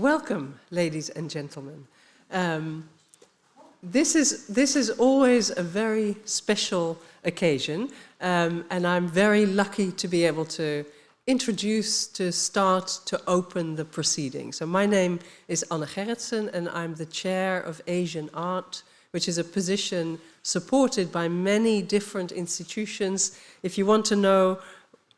Welcome, ladies and gentlemen. This is always a very special occasion, and I'm very lucky to be able to introduce, to start, to open the proceedings. So my name is Anne Gerritsen, and I'm the chair of Asian Art, which is a position supported by many different institutions. If you want to know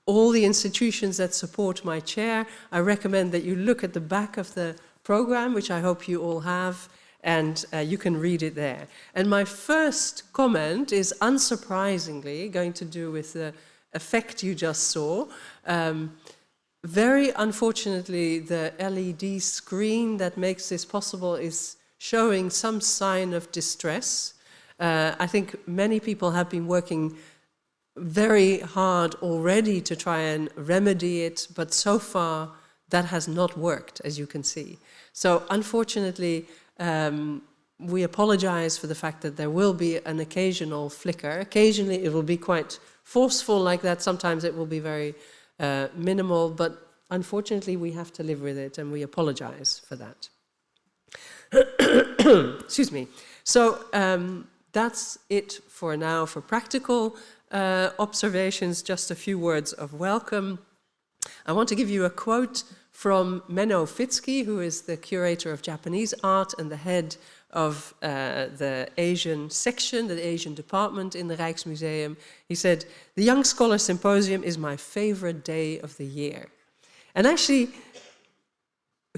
all the institutions that support my chair, I recommend that you look at the back of the program, which I hope you all have, and you can read it there. And my first comment is unsurprisingly going to do with the effect you just saw. Very unfortunately, the LED screen that makes this possible is showing some sign of distress. I think many people have been working very hard already to try and remedy it, but so far that has not worked, as you can see. So unfortunately, we apologize for the fact that there will be an occasional flicker. Occasionally it will be quite forceful like that. Sometimes it will be very minimal, but unfortunately we have to live with it, and we apologize for that. Excuse me. So that's it for now for practical observations. Just a few words of welcome. I want to give you a quote from Menno Fitzke, who is the curator of Japanese art and the head of the Asian section, the Asian department in the Rijksmuseum. He said, "The Young Scholar Symposium is my favorite day of the year." And actually,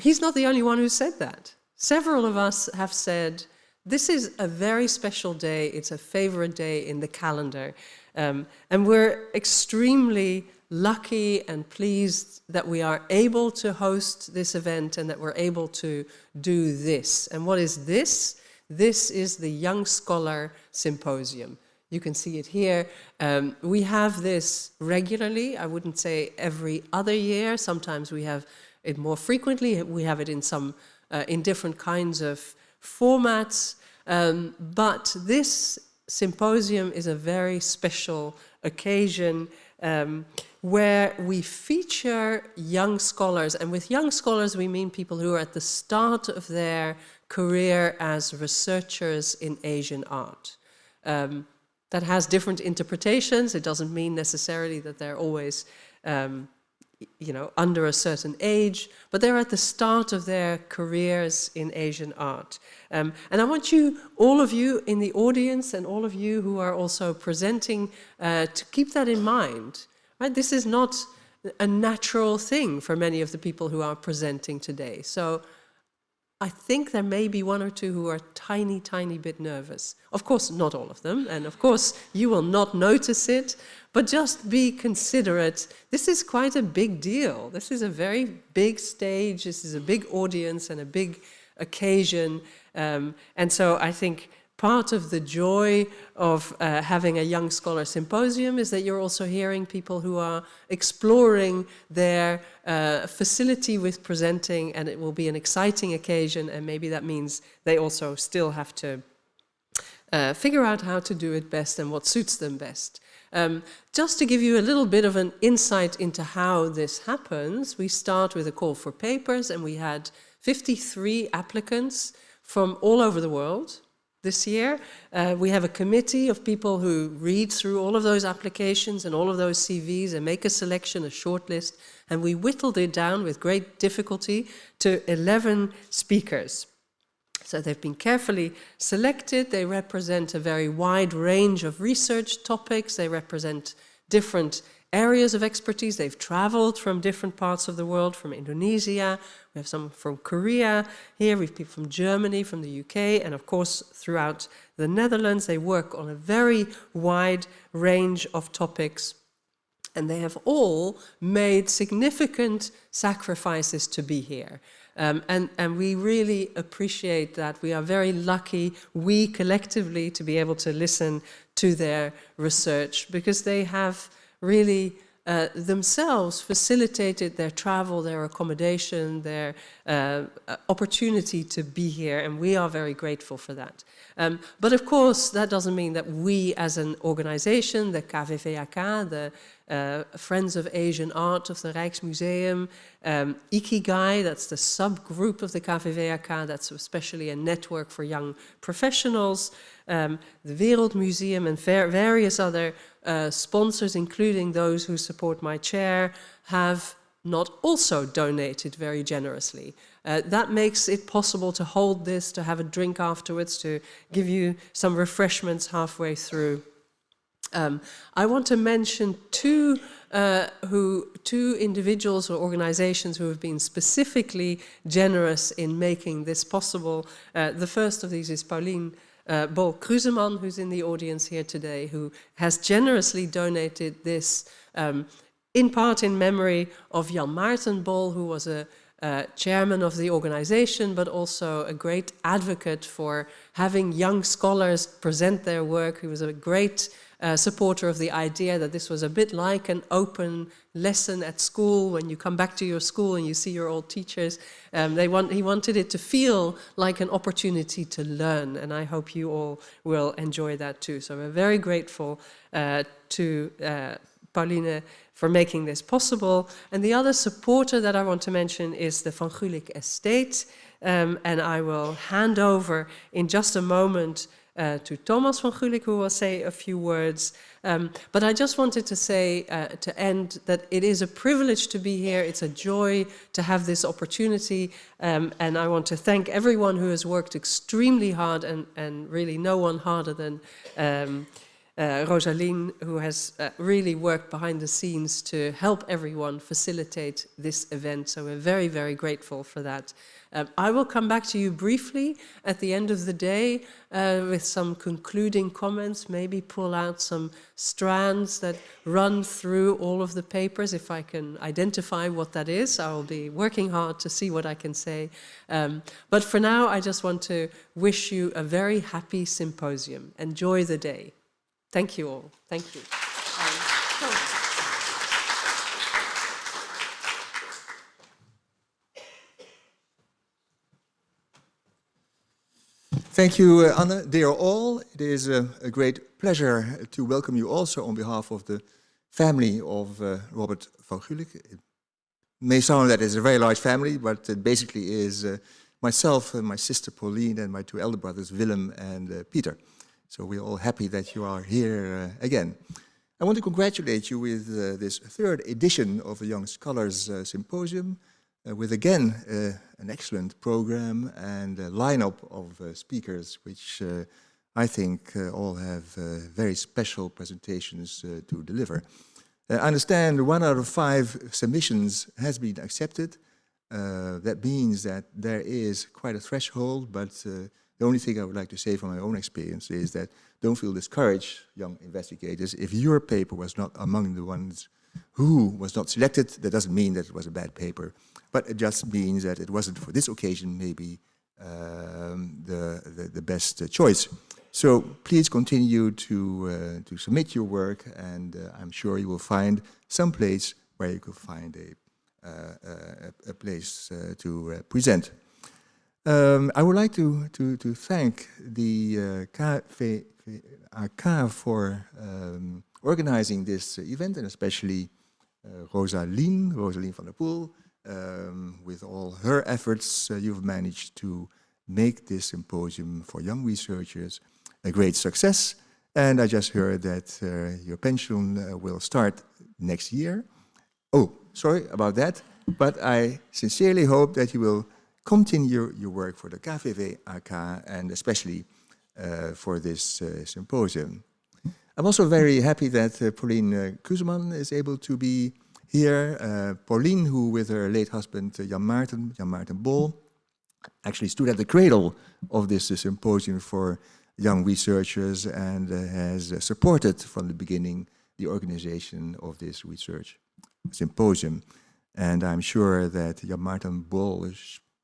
he's not the only one who said that. Several of us have said, this is a very special day, it's a favorite day in the calendar. And we're extremely lucky and pleased that we are able to host this event and that we're able to do this. And what is this? This is the Young Scholar Symposium. You can see it here. We have this regularly. I wouldn't say every other year. Sometimes we have it more frequently. We have it in some in different kinds of formats. But this symposium is a very special occasion where we feature young scholars. And with young scholars, we mean people who are at the start of their career as researchers in Asian art. That has different interpretations. It doesn't mean necessarily that they're always under a certain age, but they're at the start of their careers in Asian art. And I want you, all of you in the audience and all of you who are also presenting, to keep that in mind. Right? This is not a natural thing for many of the people who are presenting today. So I think there may be one or two who are tiny bit nervous. Of course, not all of them, and of course you will not notice it, but just be considerate. This is quite a big deal. This is a very big stage, this is a big audience and a big occasion. And so I think part of the joy of having a Young Scholar Symposium is that you're also hearing people who are exploring their facility with presenting, and it will be an exciting occasion, and maybe that means they also still have to figure out how to do it best and what suits them best. Just to give you a little bit of an insight into how this happens, we start with a call for papers, and we had 53 applicants from all over the world. This year, we have a committee of people who read through all of those applications and all of those CVs and make a selection, a short list, and we whittled it down with great difficulty to 11 speakers. So they've been carefully selected. They represent a very wide range of research topics. They represent different areas of expertise. They've traveled from different parts of the world, from Indonesia. We have some from Korea here. We have people from Germany, from the UK, and of course throughout the Netherlands. They work on a very wide range of topics, and they have all made significant sacrifices to be here. And we really appreciate that. We are very lucky, we collectively, to be able to listen to their research, because they have really themselves facilitated their travel, their accommodation, their opportunity to be here, and we are very grateful for that. But of course, that doesn't mean that we as an organization, the KVVAK, the Friends of Asian Art of the Rijksmuseum, Ikigai, that's the subgroup of the KVVAK, that's especially a network for young professionals, the Wereldmuseum and various other sponsors, including those who support my chair, have not also donated very generously. That makes it possible to hold this, to have a drink afterwards, to give you some refreshments halfway through. I want to mention two individuals or organizations who have been specifically generous in making this possible. The first of these is Pauline Bol-Kruseman, who's in the audience here today, who has generously donated this in part in memory of Jan Maarten Bol, who was a chairman of the organization, but also a great advocate for having young scholars present their work. He was a great supporter of the idea that this was a bit like an open lesson at school. When you come back to your school and you see your old teachers, he wanted it to feel like an opportunity to learn, and I hope you all will enjoy that too. So we're very grateful to Pauline for making this possible. And the other supporter that I want to mention is the Van Gulik Estate, and I will hand over in just a moment to Thomas van Gulik, who will say a few words. But I just wanted to say, to end, that it is a privilege to be here. It's a joy to have this opportunity. And I want to thank everyone who has worked extremely hard, and really no one harder than Rosaline, who has really worked behind the scenes to help everyone facilitate this event. So we're very, very grateful for that. I will come back to you briefly at the end of the day with some concluding comments, maybe pull out some strands that run through all of the papers. If I can identify what that is, I will be working hard to see what I can say. But for now, I just want to wish you a very happy symposium. Enjoy the day. Thank you all. Thank you. Thank you, Anne. Dear all, it is a great pleasure to welcome you also on behalf of the family of Robert van Gulik. It may sound that it's a very large family, but it basically is myself and my sister Pauline and my two elder brothers, Willem and Peter. So we're all happy that you are here again. I want to congratulate you with this third edition of the Young Scholars Symposium, with again an excellent program and a lineup of speakers, which I think all have very special presentations to deliver. I understand 1 out of 5 submissions has been accepted. That means that there is quite a threshold, but the only thing I would like to say from my own experience is that don't feel discouraged, young investigators. If your paper was not among the ones who was not selected, that doesn't mean that it was a bad paper, but it just means that it wasn't for this occasion maybe the best choice. So please continue to submit your work, and I'm sure you will find some place where you could find a place to present. I would like to thank the KVAK for organizing this event, and especially Rosaline van der Poel. With all her efforts, you've managed to make this symposium for young researchers a great success. And I just heard that your pension will start next year. Oh, sorry about that. But I sincerely hope that you will continue your work for the KVVAK and especially for this symposium. I'm also very happy that Pauline Kruseman is able to be here. Pauline, who with her late husband Jan Maarten Bol, actually stood at the cradle of this symposium for young researchers and has supported from the beginning the organization of this research symposium. And I'm sure that Jan Maarten Bol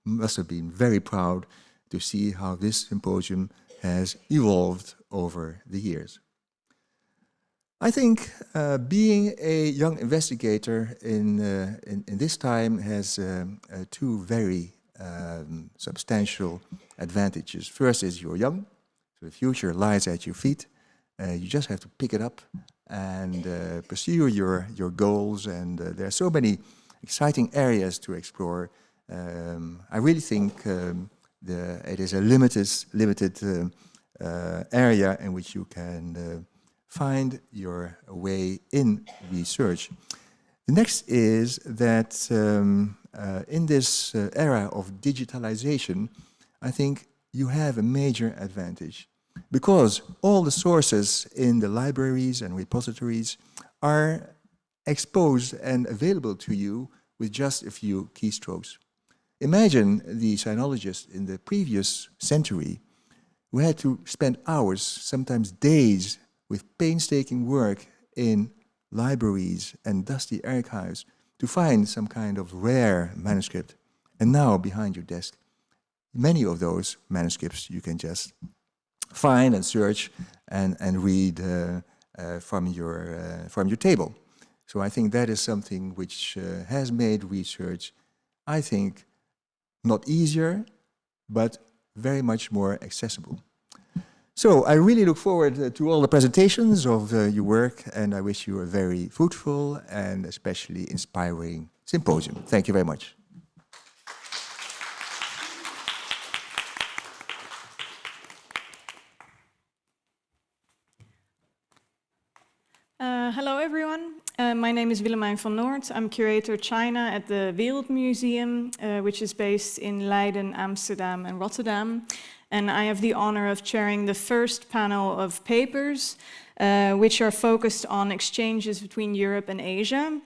must have been very proud to see how this symposium has evolved over the years. I think being a young investigator in this time has two very substantial advantages. First is you're young, so the future lies at your feet. You just have to pick it up and pursue your goals. And there are so many exciting areas to explore. I really think it is a limited area in which you can find your way in research. The next is that in this era of digitalization, I think you have a major advantage because all the sources in the libraries and repositories are exposed and available to you with just a few keystrokes. Imagine the sinologists in the previous century who had to spend hours, sometimes days, with painstaking work in libraries and dusty archives to find some kind of rare manuscript. And now, behind your desk, many of those manuscripts you can just find and search and read from your table. So I think that is something which has made research, I think, not easier, but very much more accessible. So I really look forward to all the presentations of your work, and I wish you a very fruitful and especially inspiring symposium. Thank you very much. Hello everyone, my name is Willemijn van Noord. I'm Curator China at the Wereldmuseum, which is based in Leiden, Amsterdam and Rotterdam. And I have the honor of chairing the first panel of papers, which are focused on exchanges between Europe and Asia.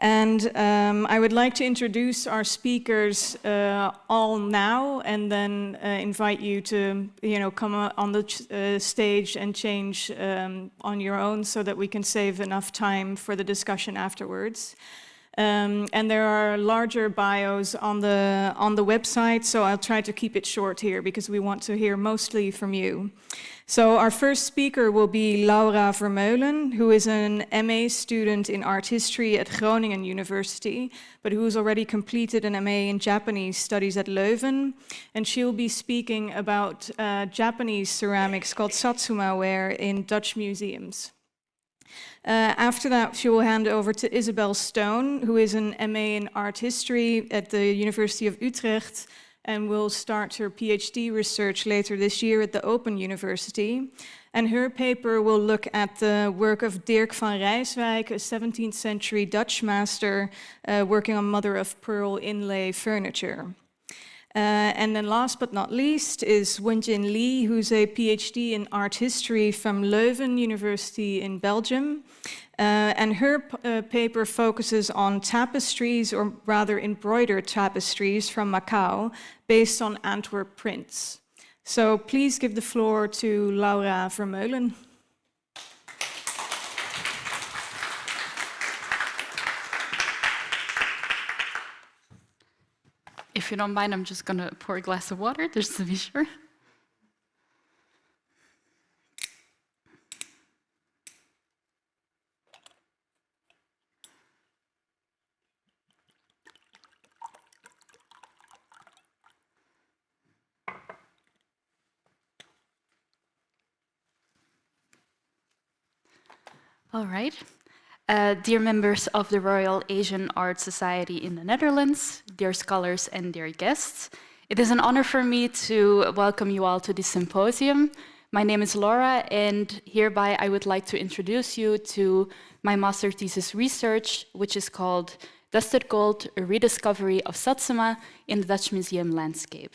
And I would like to introduce our speakers all now, and then invite you to, come on the stage and change on your own, so that we can save enough time for the discussion afterwards. And there are larger bios on the website, so I'll try to keep it short here because we want to hear mostly from you. So our first speaker will be Laura Vermeulen, who is an MA student in art history at Groningen University, but who has already completed an MA in Japanese studies at Leuven. And she'll be speaking about Japanese ceramics called Satsuma ware in Dutch museums. After that, she will hand over to Isabelle Stone, who is an MA in art history at the University of Utrecht and will start her PhD research later this year at the Open University. And her paper will look at the work of Dirck van Rijswijck, a 17th century Dutch master working on mother-of-pearl inlay furniture. And then last but not least is Wenjin Lee, who's a PhD in art history from Leuven University in Belgium. And her paper focuses on tapestries, or rather embroidered tapestries from Macau, based on Antwerp prints. So please give the floor to Laura Vermeulen. If you don't mind, I'm just going to pour a glass of water, just to be sure. All right. Dear members of the Royal Asian Art Society in the Netherlands, dear scholars and dear guests, it is an honor for me to welcome you all to this symposium. My name is Laura, and hereby I would like to introduce you to my master thesis research, which is called Dusted Gold, a rediscovery of Satsuma in the Dutch museum landscape.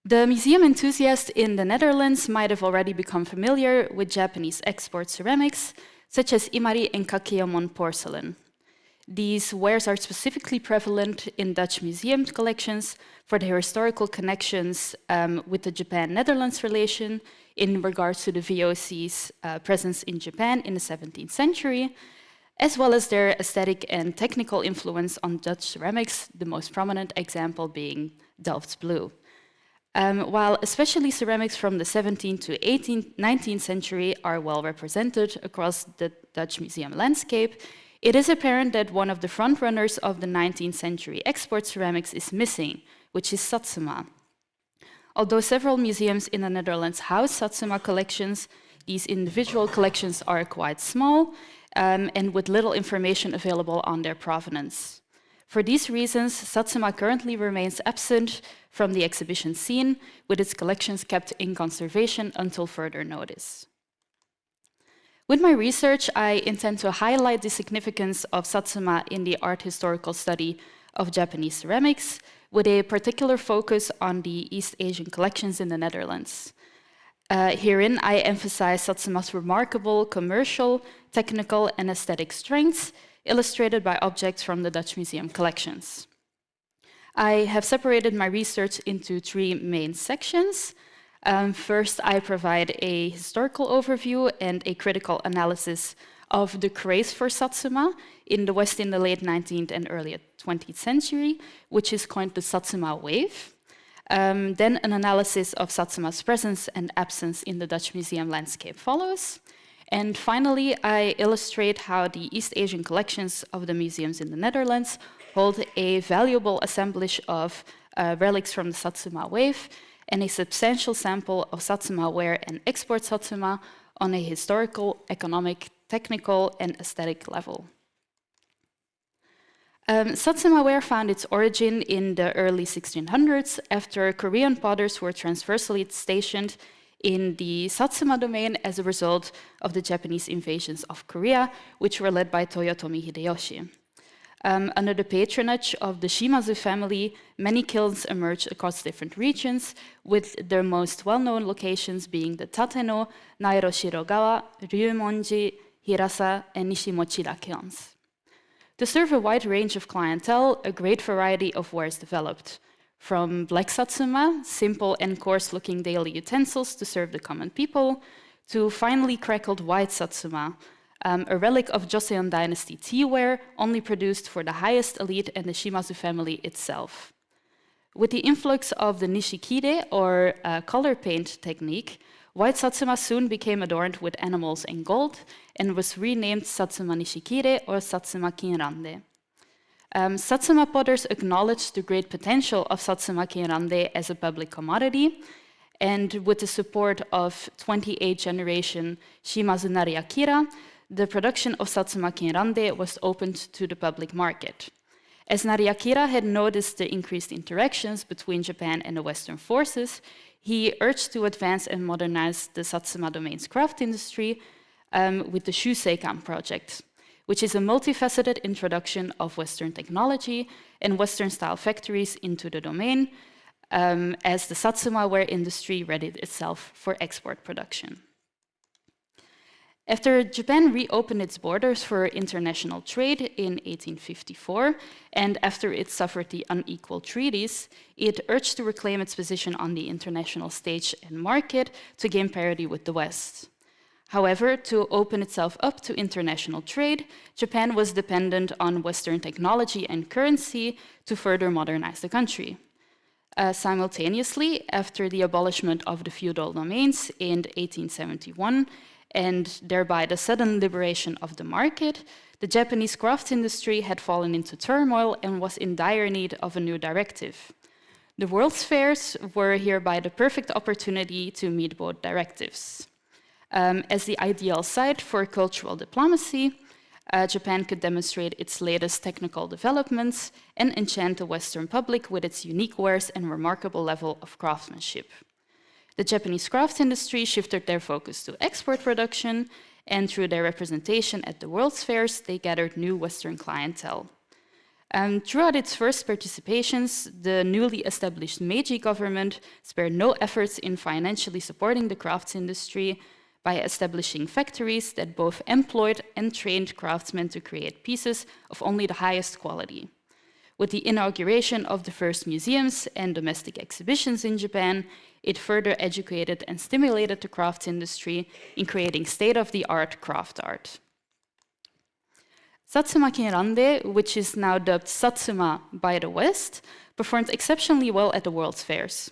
The museum enthusiast in the Netherlands might have already become familiar with Japanese export ceramics, such as Imari and Kakeomon porcelain. These wares are specifically prevalent in Dutch museum collections for their historical connections with the Japan-Netherlands relation in regards to the VOC's presence in Japan in the 17th century, as well as their aesthetic and technical influence on Dutch ceramics, the most prominent example being Delft's blue. While especially ceramics from the 17th to 19th century are well represented across the Dutch museum landscape, it is apparent that one of the frontrunners of the 19th century export ceramics is missing, which is Satsuma. Although several museums in the Netherlands house Satsuma collections, these individual collections are quite small and with little information available on their provenance. For these reasons, Satsuma currently remains absent from the exhibition scene, with its collections kept in conservation until further notice. With my research, I intend to highlight the significance of Satsuma in the art historical study of Japanese ceramics, with a particular focus on the East Asian collections in the Netherlands. Herein, I emphasize Satsuma's remarkable commercial, technical, and aesthetic strengths, illustrated by objects from the Dutch Museum collections. I have separated my research into 3 main sections. First, I provide a historical overview and a critical analysis of the craze for Satsuma in the West in the late 19th and early 20th century, which is coined the Satsuma wave. Then an analysis of Satsuma's presence and absence in the Dutch Museum landscape follows. And finally, I illustrate how the East Asian collections of the museums in the Netherlands hold a valuable assemblage of relics from the Satsuma wave and a substantial sample of Satsuma ware and export Satsuma on a historical, economic, technical, and aesthetic level. Satsuma ware found its origin in the early 1600s after Korean potters were transversely stationed in the Satsuma domain as a result of the Japanese invasions of Korea, which were led by Toyotomi Hideyoshi. Under the patronage of the Shimazu family, many kilns emerged across different regions, with their most well-known locations being the Tateno, Nairo-Shirogawa, Ryumonji, Hirasa, and Nishimochira kilns. To serve a wide range of clientele, a great variety of wares developed, from black Satsuma, simple and coarse-looking daily utensils to serve the common people, to finely crackled white Satsuma, a relic of Joseon dynasty teaware, only produced for the highest elite and the Shimazu family itself. With the influx of the nishikide, or color paint technique, white Satsuma soon became adorned with animals and gold and was renamed Satsuma Nishikide or Satsuma Kinrande. Satsuma potters acknowledged the great potential of Satsuma Kinrande as a public commodity, and with the support of 28th generation Shimazu Nariakira, the production of Satsuma Kinrande was opened to the public market. As Nariakira had noticed the increased interactions between Japan and the Western forces, he urged to advance and modernize the Satsuma domain's craft industry with the Shuseikan project, which is a multifaceted introduction of Western technology and Western-style factories into the domain, as the Satsuma ware industry readied itself for export production. After Japan reopened its borders for international trade in 1854, and after it suffered the unequal treaties, it urged to reclaim its position on the international stage and market to gain parity with the West. However, to open itself up to international trade, Japan was dependent on Western technology and currency to further modernize the country. Simultaneously, after the abolishment of the feudal domains in 1871, and thereby the sudden liberation of the market, the Japanese craft industry had fallen into turmoil and was in dire need of a new directive. The World's Fairs were hereby the perfect opportunity to meet both directives. As the ideal site for cultural diplomacy, Japan could demonstrate its latest technical developments and enchant the Western public with its unique wares and remarkable level of craftsmanship. The Japanese craft industry shifted their focus to export production, and through their representation at the World's Fairs, they gathered new Western clientele. Throughout its first participations, the newly established Meiji government spared no efforts in financially supporting the crafts industry by establishing factories that both employed and trained craftsmen to create pieces of only the highest quality. With the inauguration of the first museums and domestic exhibitions in Japan, it further educated and stimulated the crafts industry in creating state-of-the-art craft art. Satsuma Kinrande, which is now dubbed Satsuma by the West, performed exceptionally well at the World's Fairs.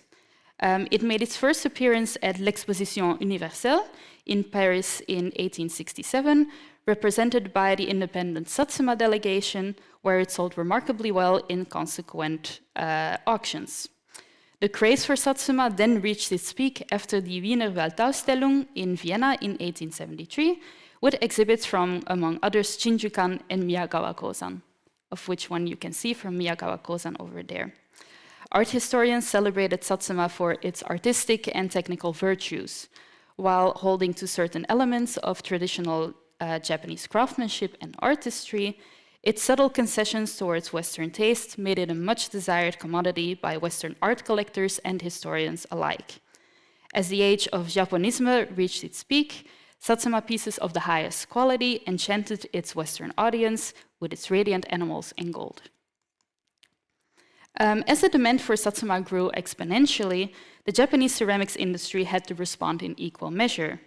It made its first appearance at l'Exposition Universelle in Paris in 1867, represented by the independent Satsuma delegation, where it sold remarkably well in consequent auctions. The craze for Satsuma then reached its peak after the Wiener Weltausstellung in Vienna in 1873, with exhibits from, among others, Shinjukan and Miyagawa-kozan, of which one you can see from Miyagawa-kozan over there. Art historians celebrated Satsuma for its artistic and technical virtues, while holding to certain elements of traditional Japanese craftsmanship and artistry. Its subtle concessions towards Western taste made it a much desired commodity by Western art collectors and historians alike. As the age of Japonisme reached its peak, Satsuma pieces of the highest quality enchanted its Western audience with its radiant animals and gold. As the demand for Satsuma grew exponentially, the Japanese ceramics industry had to respond in equal measure.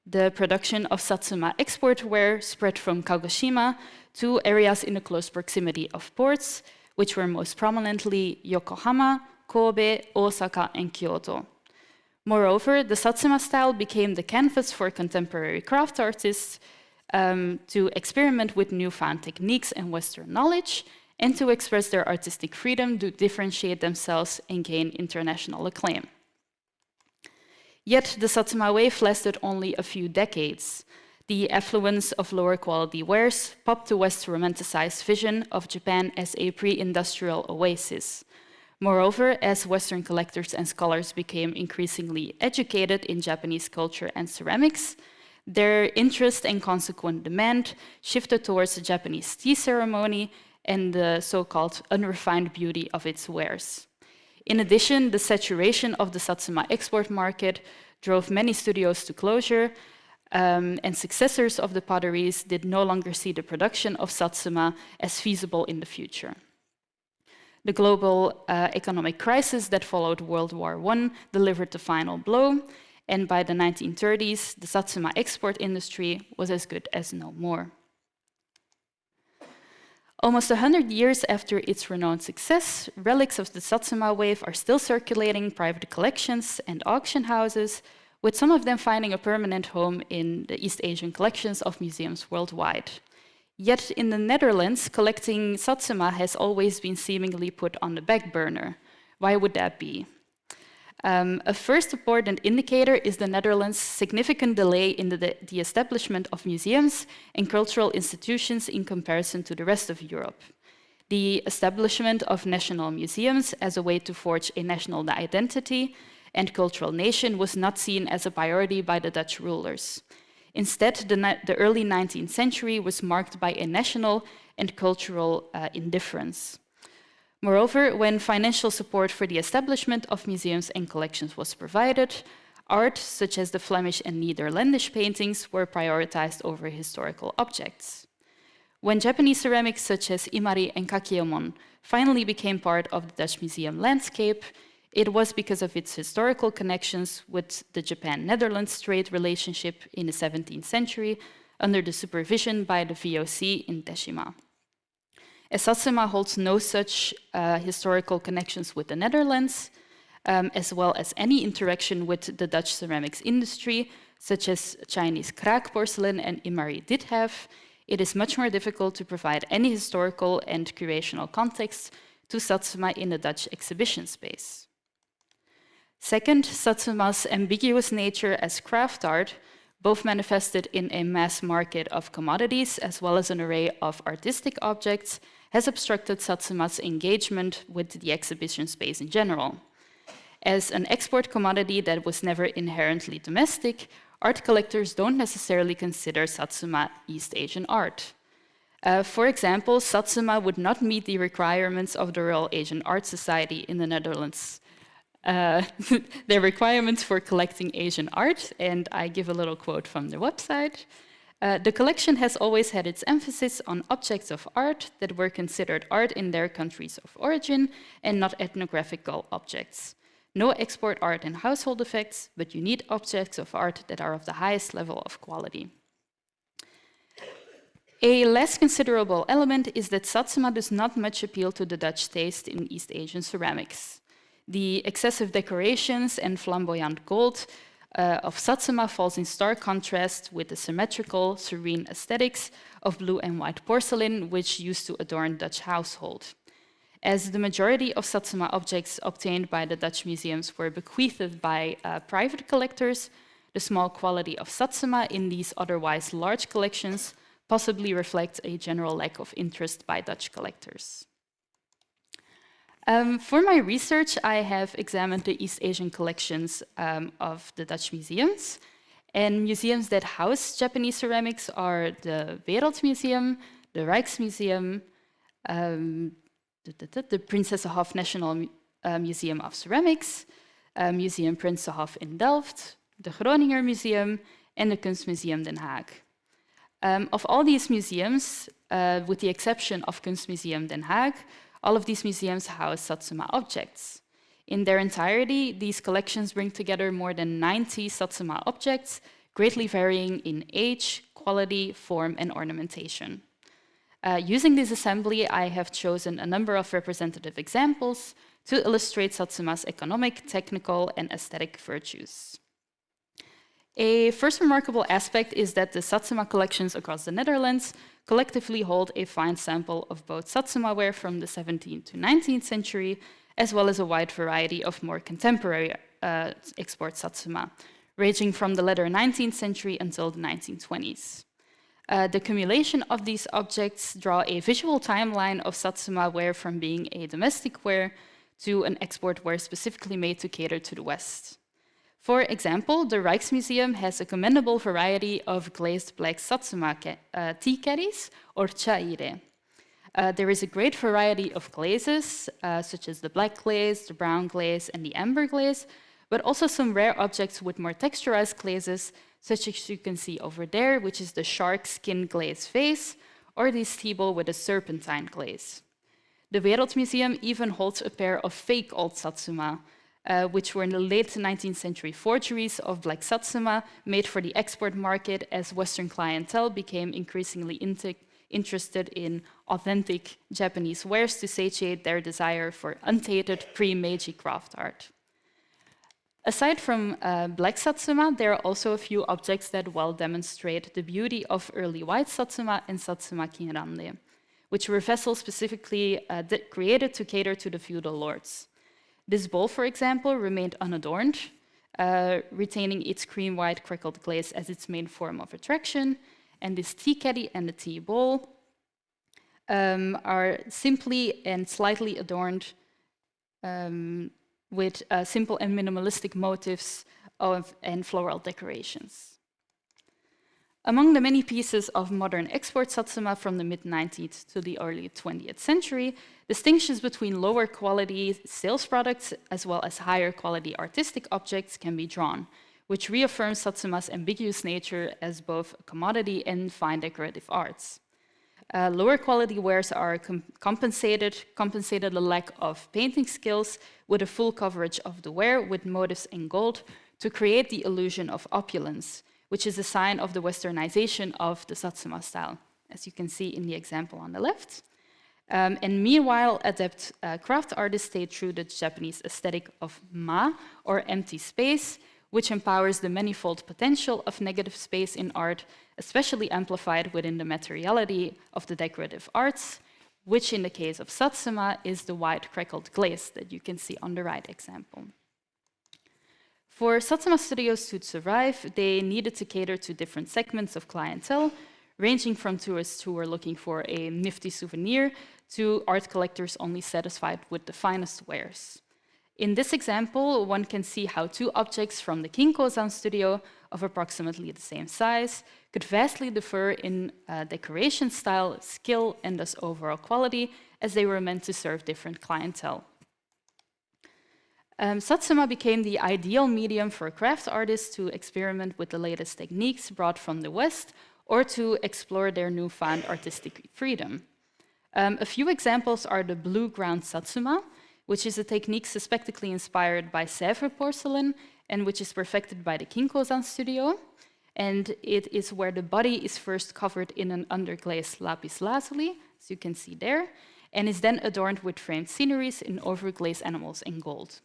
The production of Satsuma export ware spread from Kagoshima to areas in the close proximity of ports, which were most prominently Yokohama, Kobe, Osaka, and Kyoto. Moreover, the Satsuma style became the canvas for contemporary craft artists to experiment with newfound techniques and Western knowledge, and to express their artistic freedom to differentiate themselves and gain international acclaim. Yet the Satsuma wave lasted only a few decades. The affluence of lower quality wares popped the West's romanticized vision of Japan as a pre-industrial oasis. Moreover, as Western collectors and scholars became increasingly educated in Japanese culture and ceramics, their interest and consequent demand shifted towards the Japanese tea ceremony and the so-called unrefined beauty of its wares. In addition, the saturation of the Satsuma export market drove many studios to closure, and successors of the potteries did no longer see the production of Satsuma as feasible in the future. The global economic crisis that followed World War I delivered the final blow, and by the 1930s, the Satsuma export industry was as good as no more. Almost 100 years after its renowned success, relics of the Satsuma wave are still circulating in private collections and auction houses, with some of them finding a permanent home in the East Asian collections of museums worldwide. Yet in the Netherlands, collecting Satsuma has always been seemingly put on the back burner. Why would that be? A first important indicator is the Netherlands' significant delay in the establishment of museums and cultural institutions in comparison to the rest of Europe. The establishment of national museums as a way to forge a national identity and cultural nation was not seen as a priority by the Dutch rulers. Instead, the early 19th century was marked by a national and cultural indifference. Moreover, when financial support for the establishment of museums and collections was provided, art, such as the Flemish and Netherlandish paintings, were prioritized over historical objects. When Japanese ceramics such as Imari and Kakeyomon finally became part of the Dutch museum landscape, it was because of its historical connections with the Japan-Netherlands trade relationship in the 17th century under the supervision by the VOC in Deshima. As Satsuma holds no such historical connections with the Netherlands, as well as any interaction with the Dutch ceramics industry, such as Chinese Kraak porcelain and Imari did have, it is much more difficult to provide any historical and curational context to Satsuma in the Dutch exhibition space. Second, Satsuma's ambiguous nature as craft art, both manifested in a mass market of commodities as well as an array of artistic objects, has obstructed Satsuma's engagement with the exhibition space in general. As an export commodity that was never inherently domestic, art collectors don't necessarily consider Satsuma East Asian art. For example, Satsuma would not meet the requirements of the Royal Asian Art Society in the Netherlands. Their requirements for collecting Asian art, and I give a little quote from their website. The collection has always had its emphasis on objects of art that were considered art in their countries of origin and not ethnographical objects. No export art and household effects, but you need objects of art that are of the highest level of quality. A less considerable element is that Satsuma does not much appeal to the Dutch taste in East Asian ceramics. The excessive decorations and flamboyant gold of Satsuma falls in stark contrast with the symmetrical, serene aesthetics of blue and white porcelain, which used to adorn Dutch household. As the majority of Satsuma objects obtained by the Dutch museums were bequeathed by private collectors, the small quality of Satsuma in these otherwise large collections possibly reflects a general lack of interest by Dutch collectors. For my research, I have examined the East Asian collections of the Dutch museums. And museums that house Japanese ceramics are the Wereldmuseum, the Rijksmuseum, the Prinsenhof National Museum of Ceramics, Museum Prinsenhof in Delft, the Groninger Museum, and the Kunstmuseum Den Haag. Of all these museums, with the exception of Kunstmuseum Den Haag, all of these museums house Satsuma objects. In their entirety, these collections bring together more than 90 Satsuma objects, greatly varying in age, quality, form, and ornamentation. Using this assembly, I have chosen a number of representative examples to illustrate Satsuma's economic, technical, and aesthetic virtues. A first remarkable aspect is that the Satsuma collections across the Netherlands collectively hold a fine sample of both Satsuma ware from the 17th to 19th century, as well as a wide variety of more contemporary export Satsuma, ranging from the later 19th century until the 1920s. The accumulation of these objects draw a visual timeline of Satsuma ware from being a domestic ware to an export ware specifically made to cater to the West. For example, the Rijksmuseum has a commendable variety of glazed black Satsuma tea caddies, or chaire. There is a great variety of glazes, such as the black glaze, the brown glaze, and the amber glaze, but also some rare objects with more texturized glazes, such as you can see over there, which is the shark skin glaze vase, or the steeple with a serpentine glaze. The Wereldmuseum even holds a pair of fake old Satsuma, which were in the late 19th century forgeries of black Satsuma made for the export market as Western clientele became increasingly interested in authentic Japanese wares to satiate their desire for untainted pre-Meiji craft art. Aside from black Satsuma, there are also a few objects that well demonstrate the beauty of early white Satsuma and Satsuma Kinrande, which were vessels specifically created to cater to the feudal lords. This bowl, for example, remained unadorned, retaining its cream-white crackled glaze as its main form of attraction, and this tea caddy and the tea bowl are simply and slightly adorned with simple and minimalistic motifs and floral decorations. Among the many pieces of modern export Satsuma from the mid-19th to the early 20th century, distinctions between lower quality sales products as well as higher quality artistic objects can be drawn, which reaffirms Satsuma's ambiguous nature as both a commodity and fine decorative arts. Lower quality wares are compensated the lack of painting skills with a full coverage of the ware with motifs in gold to create the illusion of opulence, which is a sign of the westernization of the Satsuma style, as you can see in the example on the left. And meanwhile, adept craft artists stay true to the Japanese aesthetic of ma, or empty space, which empowers the manifold potential of negative space in art, especially amplified within the materiality of the decorative arts, which in the case of Satsuma is the white crackled glaze that you can see on the right example. For Satsuma studios to survive, they needed to cater to different segments of clientele, ranging from tourists who were looking for a nifty souvenir to art collectors only satisfied with the finest wares. In this example, one can see how two objects from the Kinko-san studio of approximately the same size could vastly differ in decoration style, skill, and thus overall quality, as they were meant to serve different clientele. Satsuma became the ideal medium for craft artists to experiment with the latest techniques brought from the West or to explore their newfound artistic freedom. A few examples are the blue ground Satsuma, which is a technique suspectedly inspired by Sèvres porcelain and which is perfected by the Kinko-san studio. And it is where the body is first covered in an underglazed lapis lazuli, as you can see there, and is then adorned with framed sceneries in overglazed animals in gold.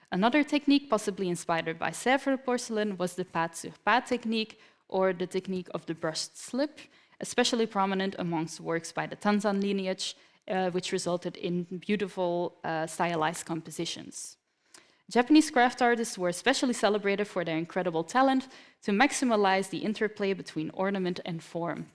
Another technique, possibly inspired by Sèvres porcelain, was the pâte sur pâte technique, or the technique of the brushed slip, especially prominent amongst works by the Tanzan lineage, which resulted in beautiful stylized compositions. Japanese craft artists were especially celebrated for their incredible talent to maximize the interplay between ornament and form.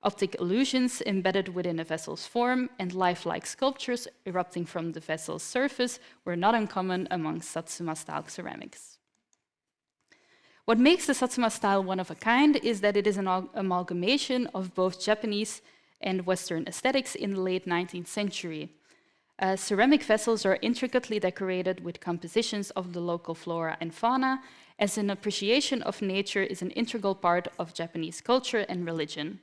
Optic illusions embedded within a vessel's form and lifelike sculptures erupting from the vessel's surface were not uncommon among Satsuma-style ceramics. What makes the Satsuma style one of a kind is that it is an amalgamation of both Japanese and Western aesthetics in the late 19th century. Ceramic vessels are intricately decorated with compositions of the local flora and fauna, as an appreciation of nature is an integral part of Japanese culture and religion.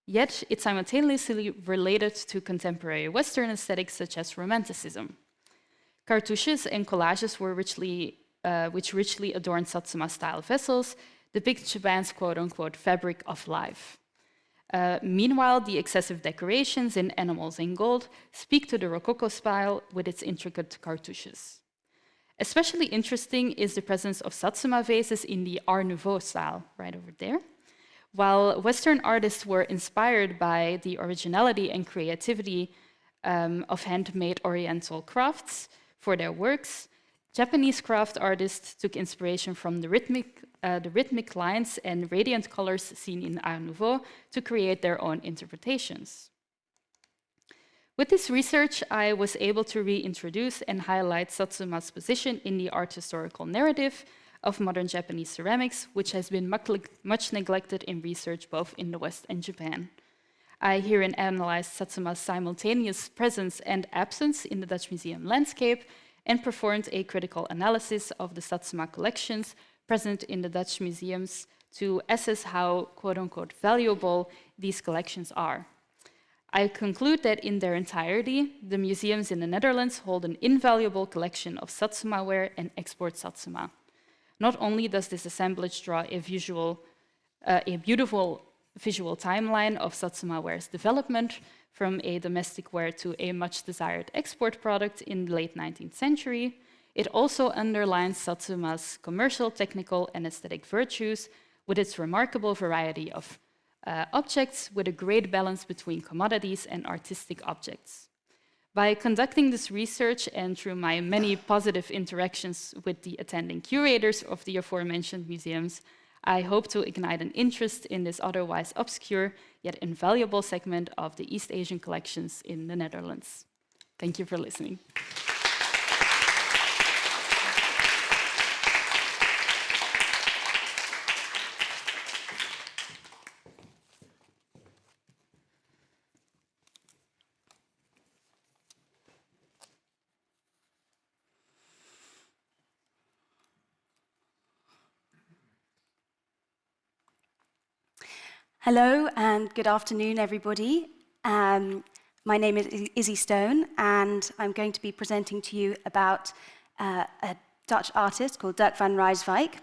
Yet, it's simultaneously related to contemporary Western aesthetics such as Romanticism. Cartouches and collages were which richly adorned Satsuma-style vessels depict Japan's quote-unquote fabric of life. Meanwhile, the excessive decorations in enamels and gold speak to the Rococo style with its intricate cartouches. Especially interesting is the presence of Satsuma vases in the Art Nouveau style, right over there. While Western artists were inspired by the originality and creativity of handmade Oriental crafts for their works, Japanese craft artists took inspiration from the rhythmic lines and radiant colors seen in Art Nouveau to create their own interpretations. With this research, I was able to reintroduce and highlight Satsuma's position in the art historical narrative of modern Japanese ceramics, which has been much neglected in research both in the West and Japan. I herein analyzed Satsuma's simultaneous presence and absence in the Dutch museum landscape and performed a critical analysis of the Satsuma collections present in the Dutch museums to assess how, quote-unquote, valuable these collections are. I conclude that in their entirety, the museums in the Netherlands hold an invaluable collection of Satsuma ware and export Satsuma. Not only does this assemblage draw a beautiful visual timeline of Satsuma ware's development from a domestic ware to a much desired export product in the late 19th century, it also underlines Satsuma's commercial, technical, and aesthetic virtues with its remarkable variety of objects with a great balance between commodities and artistic objects. By conducting this research and through my many positive interactions with the attending curators of the aforementioned museums, I hope to ignite an interest in this otherwise obscure yet invaluable segment of the East Asian collections in the Netherlands. Thank you for listening. Hello and good afternoon, everybody. My name is Isabelle Stone, and I'm going to be presenting to you about a Dutch artist called Dirck van Rijswijck.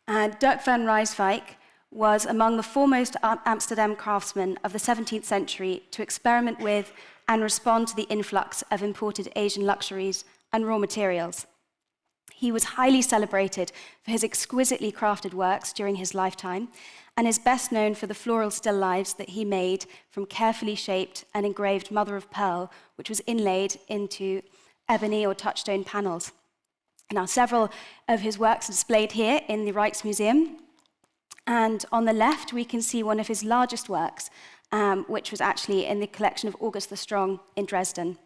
Dirck van Rijswijck was among the foremost Amsterdam craftsmen of the 17th century to experiment with and respond to the influx of imported Asian luxuries and raw materials. He was highly celebrated for his exquisitely crafted works during his lifetime, and is best known for the floral still lifes that he made from carefully shaped and engraved mother of pearl, which was inlaid into ebony or touchstone panels. Now, several of his works are displayed here in the Rijksmuseum, and on the left we can see one of his largest works, which was actually in the collection of August the Strong in Dresden.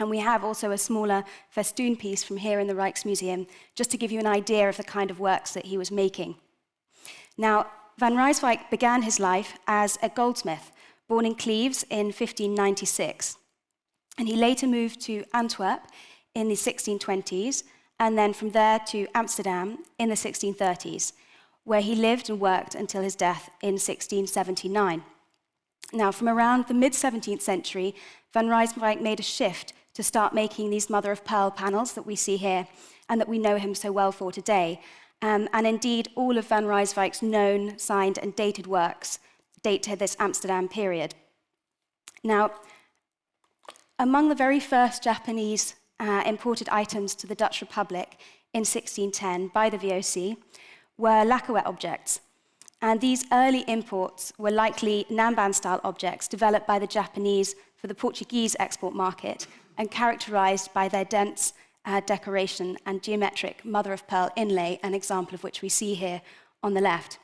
And we have also a smaller festoon piece from here in the Rijksmuseum, just to give you an idea of the kind of works that he was making. Now, Van Rijswijck began his life as a goldsmith, born in Cleves in 1596. And he later moved to Antwerp in the 1620s, and then from there to Amsterdam in the 1630s, where he lived and worked until his death in 1679. Now, from around the mid-17th century, Van Rijswijck made a shift to start making these mother-of-pearl panels that we see here, and that we know him so well for today. And indeed, all of Van Rijswijck's known, signed, and dated works date to this Amsterdam period. Now, among the very first Japanese imported items to the Dutch Republic in 1610 by the VOC were lacquerware objects. And these early imports were likely Namban-style objects developed by the Japanese for the Portuguese export market and characterized by their dense decoration and geometric mother-of-pearl inlay, an example of which we see here on the left.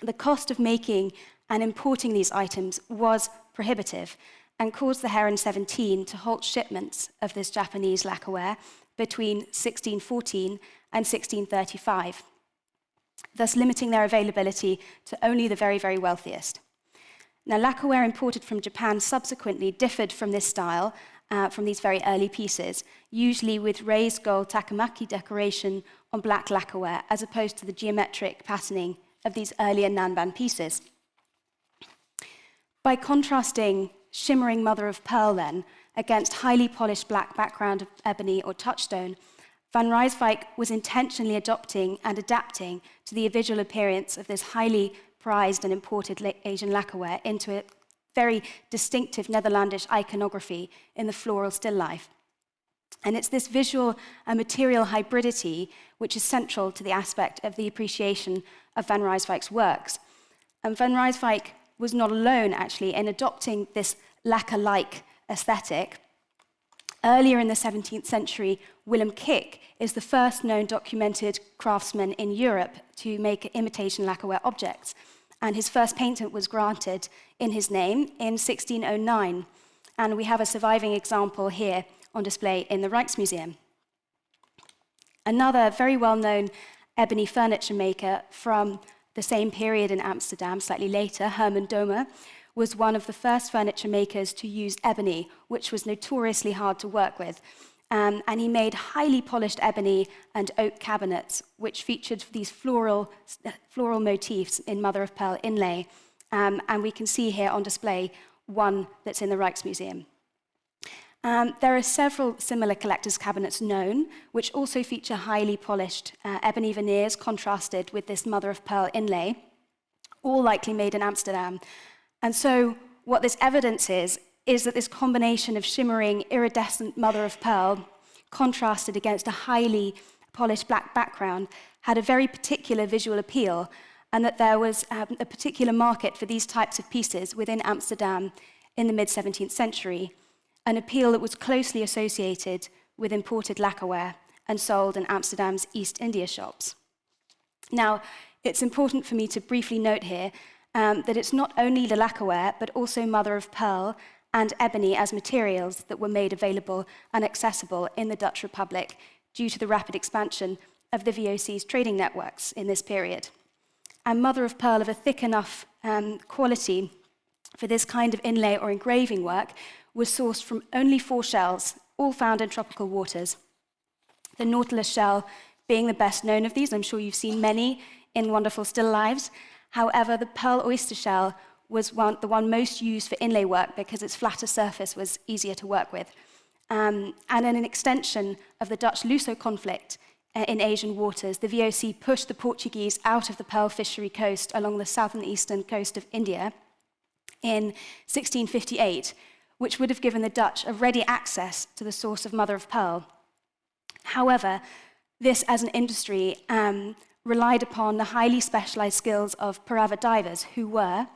The cost of making and importing these items was prohibitive and caused the Heron 17 to halt shipments of this Japanese lacquerware between 1614 and 1635, thus limiting their availability to only the very, very wealthiest. Now, lacquerware imported from Japan subsequently differed from this style, from these very early pieces, usually with raised gold takamaki decoration on black lacquerware, as opposed to the geometric patterning of these earlier Nanban pieces. By contrasting shimmering mother-of-pearl, then, against highly polished black background of ebony or touchstone, Van Rijswijck was intentionally adopting and adapting to the visual appearance of this highly prized and imported Asian lacquerware into a very distinctive Netherlandish iconography in the floral still life. And it's this visual and material hybridity which is central to the aspect of the appreciation of Van Rijswijck's works. And Van Rijswijck was not alone, actually, in adopting this lacquer-like aesthetic. Earlier in the 17th century, Willem Kik is the first known documented craftsman in Europe to make imitation lacquerware objects, and his first patent was granted in his name in 1609, and we have a surviving example here on display in the Rijksmuseum. Another very well-known ebony furniture maker from the same period in Amsterdam, slightly later, Herman Domer, was one of the first furniture makers to use ebony, which was notoriously hard to work with. And he made highly polished ebony and oak cabinets, which featured these floral motifs in mother-of-pearl inlay. And we can see here on display one that's in the Rijksmuseum. There are several similar collector's cabinets known, which also feature highly polished ebony veneers contrasted with this mother-of-pearl inlay, all likely made in Amsterdam. And so what this evidence is that this combination of shimmering, iridescent mother-of-pearl contrasted against a highly polished black background had a very particular visual appeal, and that there was a particular market for these types of pieces within Amsterdam in the mid-17th century, an appeal that was closely associated with imported lacquerware and sold in Amsterdam's East India shops. Now, it's important for me to briefly note here that it's not only the lacquerware, but also mother-of-pearl and ebony as materials that were made available and accessible in the Dutch Republic due to the rapid expansion of the VOC's trading networks in this period. And mother-of-pearl of a thick enough quality for this kind of inlay or engraving work was sourced from only 4 shells, all found in tropical waters. The nautilus shell being the best known of these. I'm sure you've seen many in wonderful still lives. However, the pearl oyster shell was the one most used for inlay work because its flatter surface was easier to work with. And in an extension of the Dutch-Luso conflict in Asian waters, the VOC pushed the Portuguese out of the pearl fishery coast along the southern eastern coast of India in 1658, which would have given the Dutch a ready access to the source of mother-of-pearl. However, this as an industry relied upon the highly specialized skills of Parava divers, who were,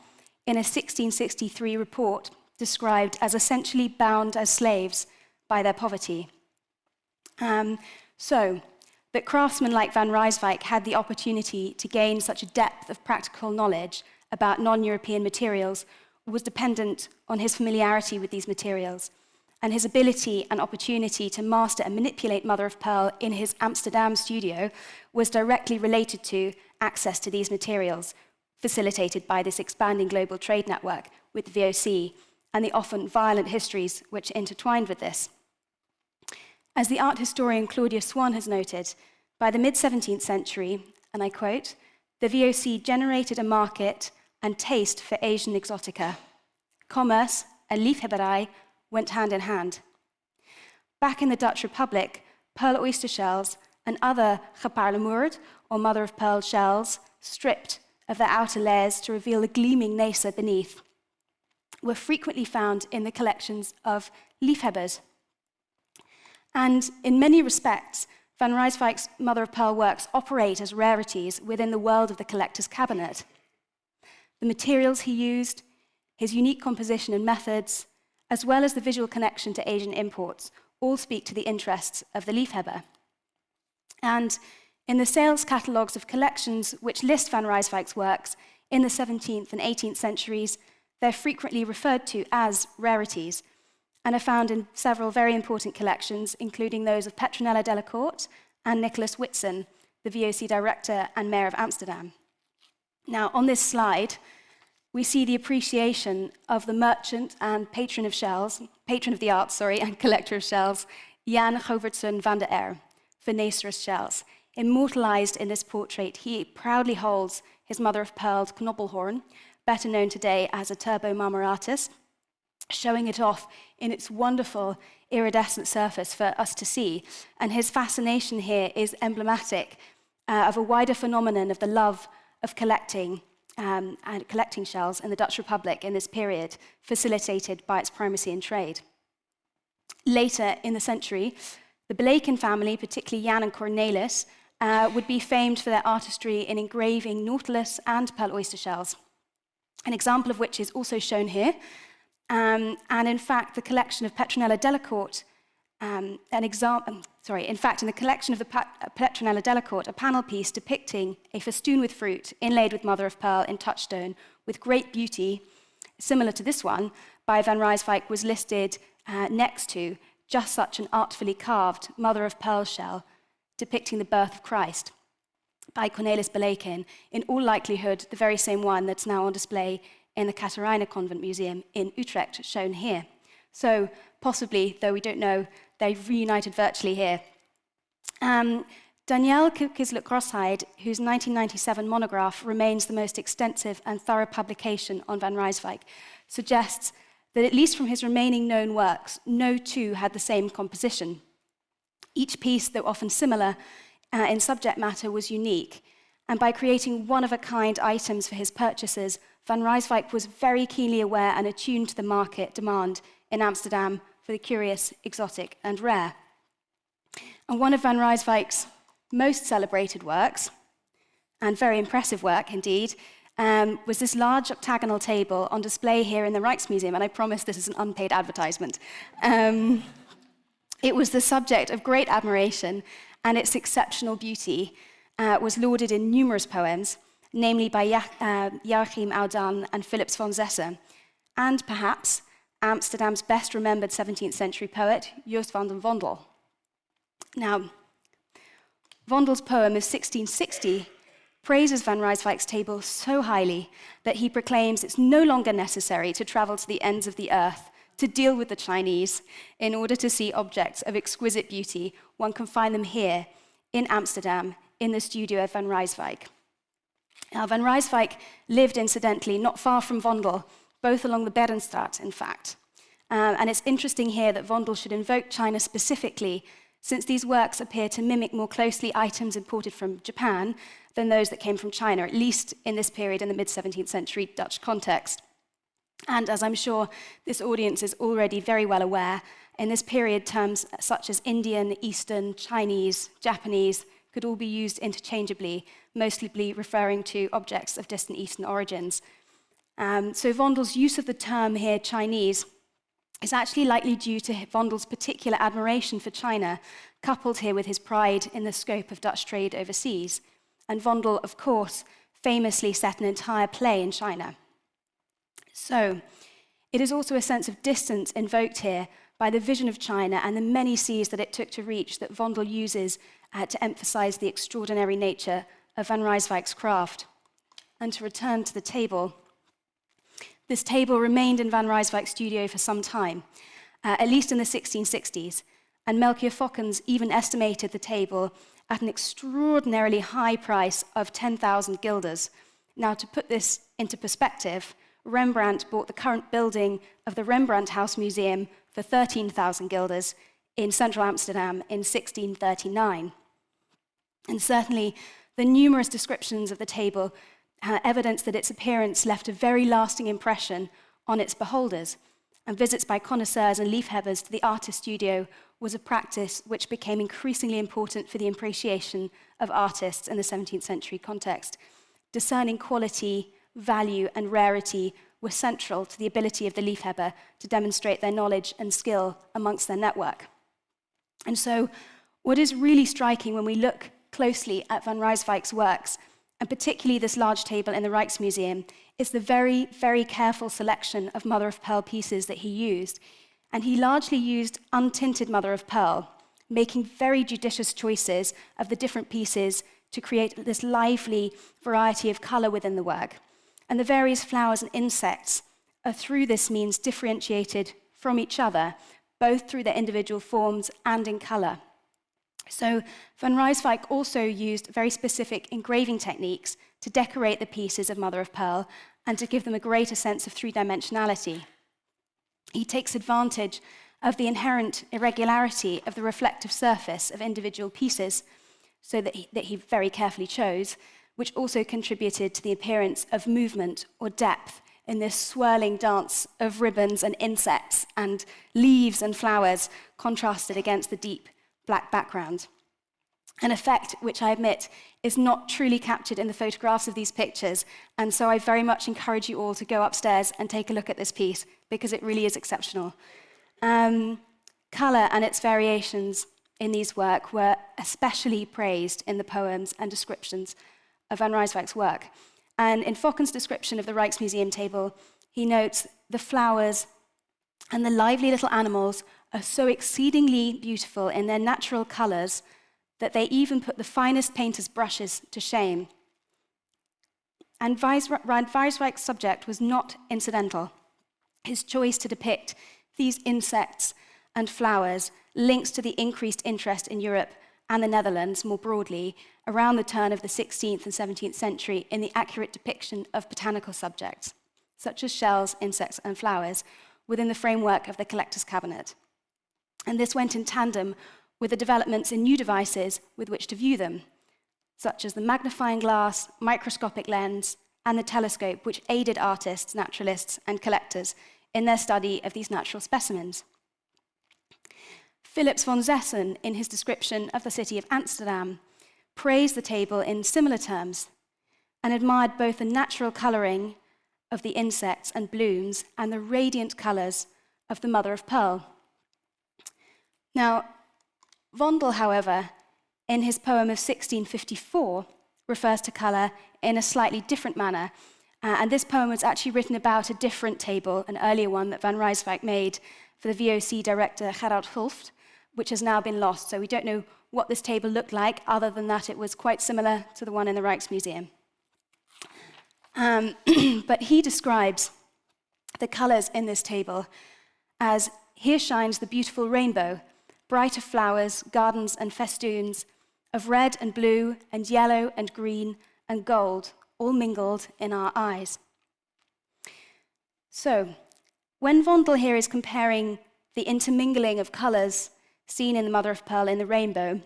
in a 1663 report, described as essentially bound as slaves by their poverty. But craftsmen like Van Rijswijck had the opportunity to gain such a depth of practical knowledge about non-European materials was dependent on his familiarity with these materials, and his ability and opportunity to master and manipulate mother-of-pearl in his Amsterdam studio was directly related to access to these materials, facilitated by this expanding global trade network with the VOC and the often violent histories which intertwined with this. As the art historian Claudia Swan has noted, by the mid-17th century, and I quote, the VOC generated a market and taste for Asian exotica. Commerce and liefhebberij went hand in hand. Back in the Dutch Republic, pearl oyster shells and other geparlemoerd, or mother-of-pearl shells, stripped of their outer layers to reveal the gleaming nacre beneath, were frequently found in the collections of liefhebbers. And in many respects, Van Rijswijck's mother-of-pearl works operate as rarities within the world of the collector's cabinet. the materials he used, his unique composition and methods, as well as the visual connection to Asian imports, all speak to the interests of the liefhebber. And in the sales catalogues of collections which list van Rijswijck's works in the 17th and 18th centuries, they're frequently referred to as rarities and are found in several very important collections, including those of Petronella Delacourt and Nicholas Whitson, the VOC director and mayor of Amsterdam. Now, on this slide, we see the appreciation of the merchant and patron of the arts, and collector of shells, Jan Govertson van der Aer, for Nacerus shells. Immortalized in this portrait, he proudly holds his mother-of-pearl knobbelhorn, better known today as a turbo marmoratus, showing it off in its wonderful iridescent surface for us to see. And his fascination here is emblematic of a wider phenomenon of the love of collecting and collecting shells in the Dutch Republic in this period, facilitated by its primacy in trade. Later in the century, the Bleken family, particularly Jan and Cornelis, would be famed for their artistry in engraving nautilus and pearl oyster shells, an example of which is also shown here. And in fact, the collection of Petronella Delacourt, in the collection of the Petronella Delacourt, a panel piece depicting a festoon with fruit inlaid with mother of pearl in touchstone with great beauty, similar to this one, by van Rijswijck, was listed next to just such an artfully carved mother of pearl shell depicting the birth of Christ by Cornelis Bleken, in all likelihood the very same one that's now on display in the Catharijne Convent Museum in Utrecht, shown here. So possibly, though we don't know, they've reunited virtually here. Danielle Kislock-Grossheid, whose 1997 monograph remains the most extensive and thorough publication on van Rijswijck, suggests that at least from his remaining known works, no two had the same composition. Each piece, though often similar in subject matter, was unique. And by creating one-of-a-kind items for his purchasers, van Rijswijck was very keenly aware and attuned to the market demand in Amsterdam for the curious, exotic, and rare. And one of van Rijswijck's most celebrated works, and very impressive work indeed, was this large octagonal table on display here in the Rijksmuseum, and I promise this is an unpaid advertisement. It was the subject of great admiration, and its exceptional beauty was lauded in numerous poems, namely by Joachim Audin and Philips von Zesse, and perhaps Amsterdam's best remembered 17th century poet, Joost van den Vondel. Now, Vondel's poem of 1660 praises van Rijswijck's table so highly that he proclaims it's no longer necessary to travel to the ends of the earth to deal with the Chinese in order to see objects of exquisite beauty. One can find them here in Amsterdam in the studio of van Rijswijck. Now, van Rijswijck lived, incidentally, not far from Vondel, both along the Berenstraat, in fact. And it's interesting here that Vondel should invoke China specifically, since these works appear to mimic more closely items imported from Japan than those that came from China, at least in this period in the mid-17th century Dutch context. And as I'm sure this audience is already very well aware, in this period terms such as Indian, Eastern, Chinese, Japanese could all be used interchangeably, mostly referring to objects of distant Eastern origins. So Vondel's use of the term here, Chinese, is actually likely due to Vondel's particular admiration for China, coupled here with his pride in the scope of Dutch trade overseas. And Vondel, of course, famously set an entire play in China. So it is also a sense of distance invoked here by the vision of China and the many seas that it took to reach that Vondel uses to emphasize the extraordinary nature of van Rijswijck's craft. And to return to the table, this table remained in van Rijswijck's studio for some time, at least in the 1660s, and Melchior Fokkens even estimated the table at an extraordinarily high price of 10,000 guilders. Now, to put this into perspective, Rembrandt bought the current building of the Rembrandt House Museum for 13,000 guilders in central Amsterdam in 1639. And certainly, the numerous descriptions of the table evidence that its appearance left a very lasting impression on its beholders, and visits by connoisseurs and liefhebbers to the artist studio was a practice which became increasingly important for the appreciation of artists in the 17th century context, discerning quality value, and rarity were central to the ability of the liefhebber to demonstrate their knowledge and skill amongst their network. And so, what is really striking when we look closely at van Rijswijck's works, and particularly this large table in the Rijksmuseum, is the very, very careful selection of mother-of-pearl pieces that he used. And he largely used untinted mother-of-pearl, making very judicious choices of the different pieces to create this lively variety of color within the work. And the various flowers and insects are through this means differentiated from each other, both through their individual forms and in color. So van Rijswijck also used very specific engraving techniques to decorate the pieces of mother-of-pearl and to give them a greater sense of three-dimensionality. He takes advantage of the inherent irregularity of the reflective surface of individual pieces, so that he very carefully chose, which also contributed to the appearance of movement or depth in this swirling dance of ribbons and insects and leaves and flowers contrasted against the deep black background. An effect which I admit is not truly captured in the photographs of these pictures, and so I very much encourage you all to go upstairs and take a look at this piece, because it really is exceptional. Colour and its variations in these work were especially praised in the poems and descriptions of van Rijswijck's work. And in Fokken's description of the Rijksmuseum table, he notes the flowers and the lively little animals are so exceedingly beautiful in their natural colours that they even put the finest painter's brushes to shame. And van Rijswijck's subject was not incidental. His choice to depict these insects and flowers links to the increased interest in Europe and the Netherlands more broadly around the turn of the 16th and 17th century in the accurate depiction of botanical subjects, such as shells, insects, and flowers, within the framework of the collector's cabinet. And this went in tandem with the developments in new devices with which to view them, such as the magnifying glass, microscopic lens, and the telescope, which aided artists, naturalists, and collectors in their study of these natural specimens. Philips von Zessen, in his description of the city of Amsterdam, praised the table in similar terms and admired both the natural colouring of the insects and blooms and the radiant colours of the mother-of-pearl. Now, Vondel, however, in his poem of 1654, refers to colour in a slightly different manner. And this poem was actually written about a different table, an earlier one that van Rijswijck made for the VOC director Gerard Hulft, which has now been lost. So we don't know what this table looked like, other than that it was quite similar to the one in the Rijksmuseum. But he describes the colours in this table as, here shines the beautiful rainbow, bright of flowers, gardens, and festoons, of red and blue and yellow and green and gold, all mingled in our eyes. So, when Vondel here is comparing the intermingling of colours seen in the mother-of-pearl in the rainbow,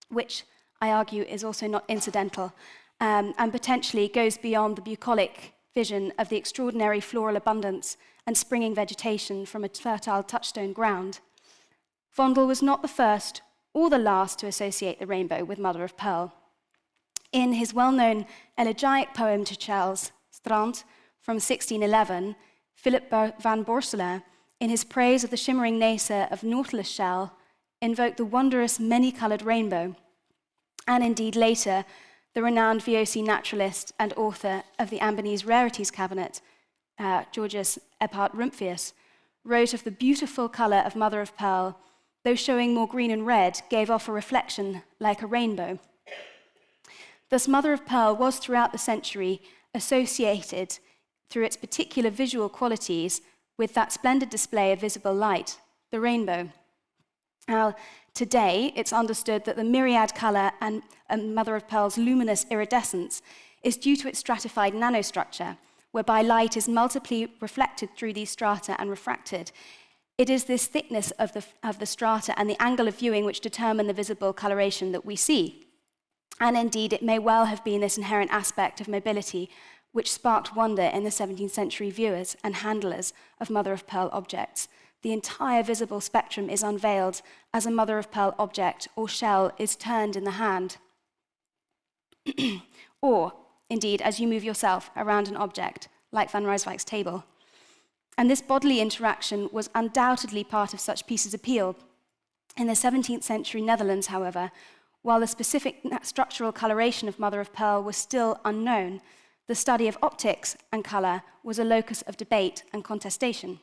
which I argue is also not incidental, and potentially goes beyond the bucolic vision of the extraordinary floral abundance and springing vegetation from a fertile touchstone ground, Vondel was not the first or the last to associate the rainbow with mother-of-pearl. In his well-known elegiac poem to Charles Strand from 1611, Philip van Borselen, in his praise of the shimmering nacre of nautilus shell, invoked the wondrous many-coloured rainbow, and indeed later, the renowned VOC naturalist and author of the Ambonese Rarities Cabinet, Georgius Ephard Rumphius, wrote of the beautiful colour of mother-of-pearl, though showing more green and red, gave off a reflection like a rainbow. Thus, mother-of-pearl was throughout the century associated, through its particular visual qualities, with that splendid display of visible light, the rainbow. Now, today, it's understood that the myriad colour and mother-of-pearl's luminous iridescence is due to its stratified nanostructure, whereby light is multiply reflected through these strata and refracted. It is this thickness of the strata and the angle of viewing which determine the visible coloration that we see. And indeed, it may well have been this inherent aspect of mobility which sparked wonder in the 17th century viewers and handlers of mother-of-pearl objects. The entire visible spectrum is unveiled as a mother-of-pearl object or shell is turned in the hand. Or, indeed, as you move yourself around an object, like Van Rijswijck's table. And this bodily interaction was undoubtedly part of such pieces' appeal. In the 17th century Netherlands, however, while the specific structural coloration of mother of pearl was still unknown, the study of optics and color was a locus of debate and contestation.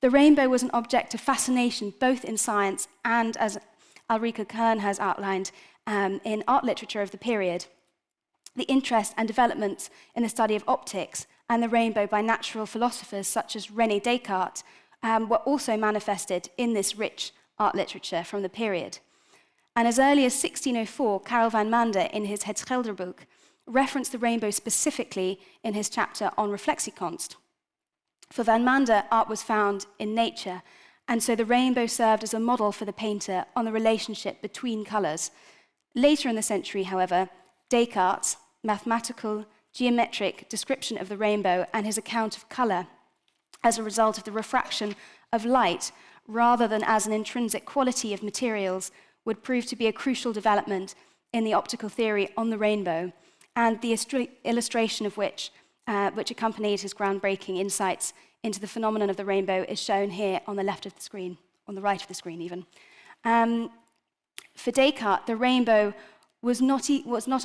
The rainbow was an object of fascination both in science and, as Ulrike Kern has outlined, in art literature of the period. The interest and developments in the study of optics and the rainbow by natural philosophers such as René Descartes were also manifested in this rich art literature from the period. And as early as 1604, Karel van Mander, in his Het Schilderboek, referenced the rainbow specifically in his chapter on reflexiekunst. For van Mander, art was found in nature, and so the rainbow served as a model for the painter on the relationship between colours. Later in the century, however, Descartes' mathematical, geometric description of the rainbow and his account of colour as a result of the refraction of light rather than as an intrinsic quality of materials would prove to be a crucial development in the optical theory on the rainbow, and the illustration of which accompanied his groundbreaking insights into the phenomenon of the rainbow is shown here on the left of the screen, on the right of the screen even. For Descartes, the rainbow was not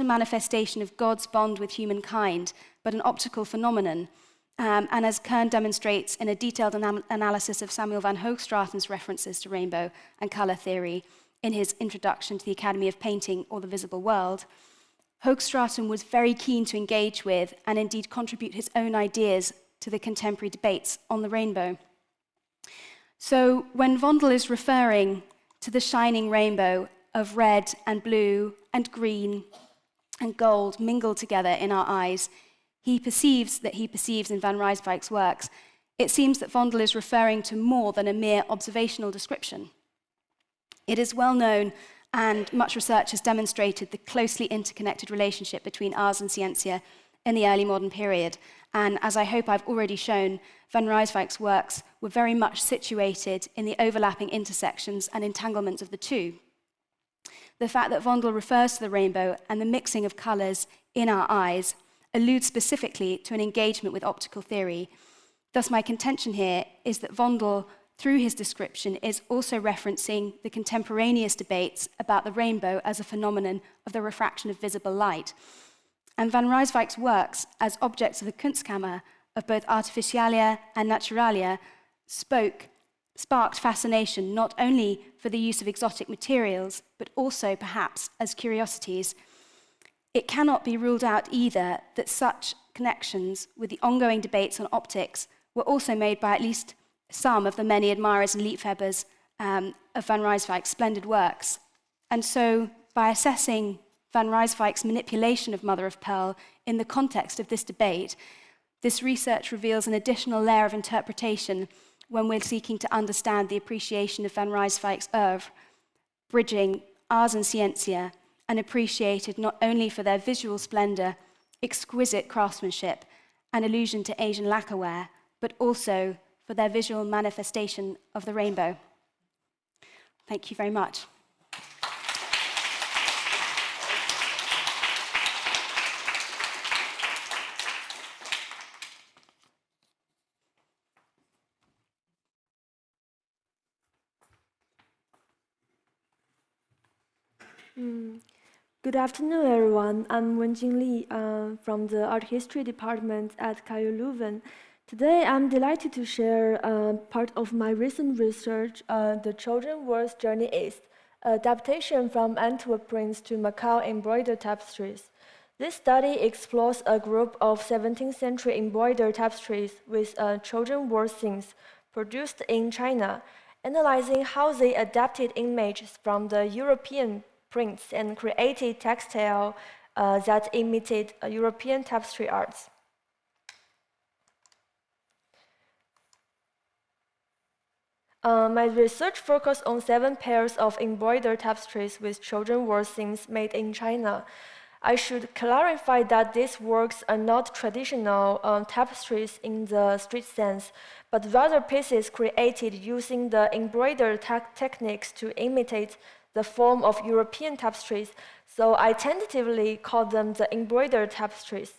a manifestation of God's bond with humankind, but an optical phenomenon. And as Kern demonstrates in a detailed analysis of Samuel van Hoogstraten's references to rainbow and colour theory in his Introduction to the Academy of Painting or the Visible World, Hoogstraten was very keen to engage with and indeed contribute his own ideas to the contemporary debates on the rainbow. So when Vondel is referring to the shining rainbow of red and blue and green and gold mingled together in our eyes, he perceives in Van Rijswijck's works, it seems that Vondel is referring to more than a mere observational description. It is well known, and much research has demonstrated the closely interconnected relationship between ars and scientia in the early modern period. And as I hope I've already shown, Van Rijswijck's works were very much situated in the overlapping intersections and entanglements of the two. The fact that Vondel refers to the rainbow and the mixing of colours in our eyes alludes specifically to an engagement with optical theory. Thus, my contention here is that Vondel, through his description, is also referencing the contemporaneous debates about the rainbow as a phenomenon of the refraction of visible light. And Van Rijswijck's works, as objects of the Kunstkammer of both Artificialia and Naturalia, sparked fascination not only for the use of exotic materials, but also perhaps as curiosities. It cannot be ruled out either that such connections with the ongoing debates on optics were also made by at least some of the many admirers and liefhebbers of Van Rijswijck's splendid works. And so, by assessing Van Rijswijck's manipulation of mother of pearl in the context of this debate, this research reveals an additional layer of interpretation when we're seeking to understand the appreciation of Van Rijswijck's oeuvre, bridging ars and scientia, and appreciated not only for their visual splendor, exquisite craftsmanship, and allusion to Asian lacquerware, but also for their visual manifestation of the rainbow. Thank you very much. Good afternoon, everyone. I'm Wenjin from the Art History Department at KU Leuven. Today, I'm delighted to share part of my recent research, The Trojan War's Journey East, Adaptation from Antwerp prints to Macau embroidered tapestries. This study explores a group of 17th century embroidered tapestries with Trojan War scenes produced in China, analyzing how they adapted images from the European prints and created textile that imitate European tapestry arts. My research focused on 7 pairs of embroidered tapestries with Trojan War scenes made in China. I should clarify that these works are not traditional tapestries in the strict sense, but rather pieces created using the embroidered techniques to imitate the form of European tapestries, so I tentatively call them the embroidered tapestries.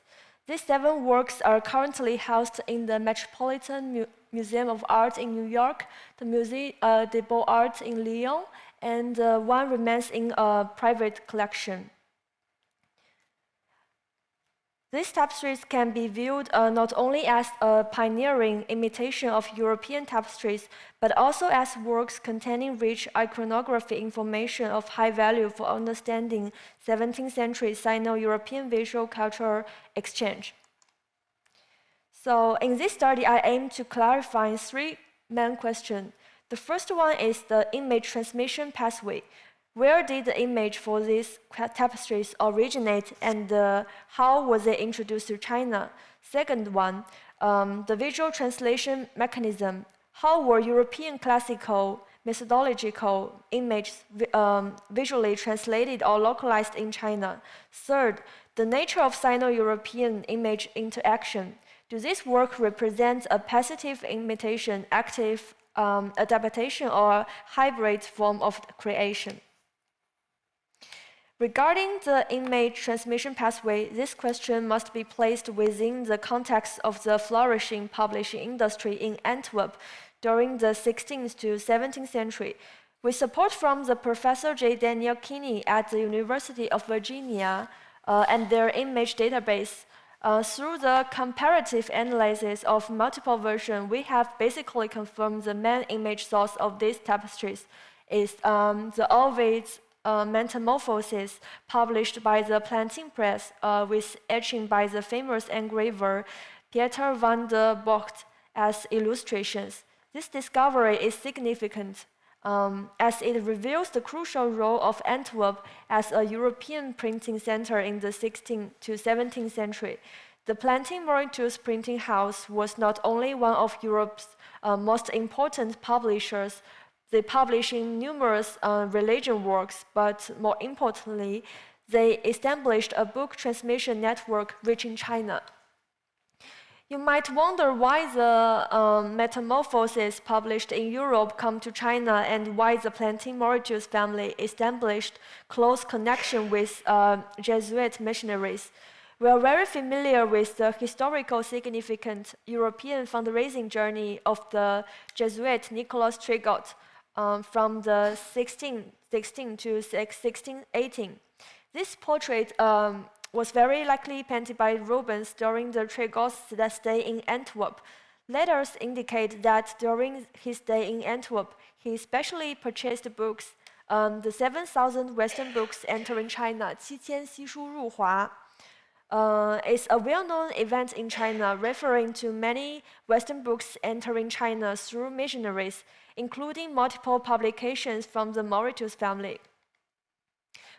These 7 works are currently housed in the Metropolitan Museum of Art in New York, the Musée des Beaux-Arts in Lyon, and one remains in a private collection. These tapestries can be viewed not only as a pioneering imitation of European tapestries, but also as works containing rich iconography information of high value for understanding 17th century Sino-European visual cultural exchange. So in this study, I aim to clarify 3 main questions. The first one is the image transmission pathway. Where did the image for these tapestries originate, and how was it introduced to China? Second one, the visual translation mechanism. How were European classical methodological images visually translated or localized in China? Third, the nature of Sino-European image interaction. Do this work represent a passive imitation, active adaptation, or hybrid form of creation? Regarding the image transmission pathway, this question must be placed within the context of the flourishing publishing industry in Antwerp during the 16th to 17th century. With support from the Professor J. Daniel Kinney at the University of Virginia and their image database, through the comparative analysis of multiple versions, we have basically confirmed the main image source of these tapestries is the Ovid's Metamorphosis, published by the Plantin Press with etching by the famous engraver Pieter van der Bocht as illustrations. This discovery is significant as it reveals the crucial role of Antwerp as a European printing center in the 16th to 17th century. The Plantin Mauritius printing house was not only one of Europe's most important publishers, they publishing numerous religion works, but more importantly, they established a book transmission network reaching China. You might wonder why the Metamorphosis published in Europe come to China and why the Plantin Mauritius family established close connection with Jesuit missionaries. We are very familiar with the historical significant European fundraising journey of the Jesuit Nicolas Trigot from the 1616 to 1618. This portrait was very likely painted by Rubens during the Trigot's stay in Antwerp. Letters indicate that during his stay in Antwerp, he especially purchased books, the 7,000 Western books entering China, 7,000西书入华. Is a well-known event in China, referring to many Western books entering China through missionaries, including multiple publications from the Mauritius family.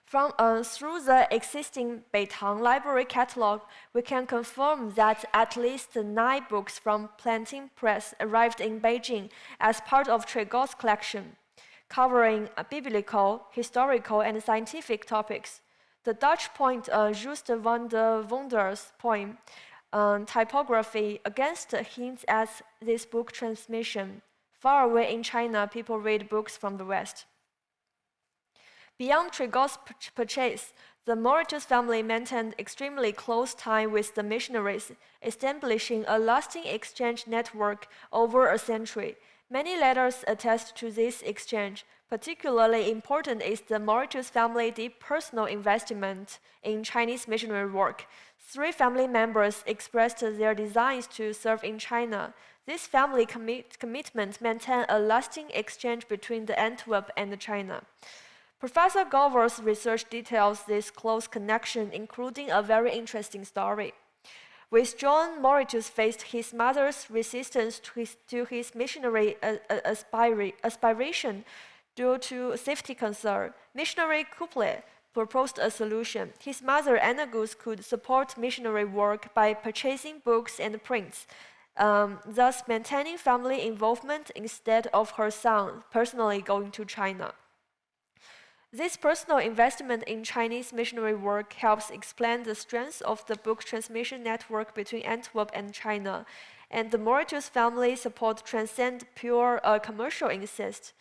Through the existing Beitang library catalog, we can confirm that at least 9 books from Plantin Press arrived in Beijing as part of Trigot's collection, covering biblical, historical, and scientific topics. The Dutch poet Just van de Vonder's poem, Typography, against hints at this book transmission. Far away in China, people read books from the West. Beyond Trigot's purchase, the Mauritius family maintained extremely close ties with the missionaries, establishing a lasting exchange network over a century. Many letters attest to this exchange. Particularly important is the Mauritius family deep personal investment in Chinese missionary work. 3 family members expressed their desires to serve in China. This family commitment maintained a lasting exchange between the Antwerp and China. Professor Gover's research details this close connection, including a very interesting story. With John Mauritius faced his mother's resistance to his missionary aspiration due to safety concern, missionary Couplet proposed a solution. His mother, Anagus, could support missionary work by purchasing books and prints, thus maintaining family involvement instead of her son personally going to China. This personal investment in Chinese missionary work helps explain the strength of the book transmission network between Antwerp and China, and the Mauritius family support transcend pure commercial interest.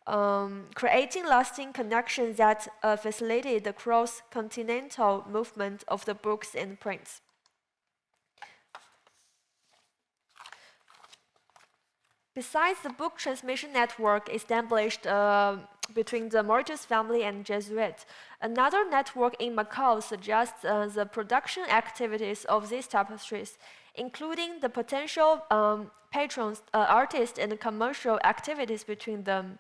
creating lasting connections that facilitate the cross-continental movement of the books and prints. Besides the book transmission network established between the Mauritius family and Jesuit, another network in Macau suggests the production activities of these tapestries, including the potential patrons, artists, and commercial activities between them.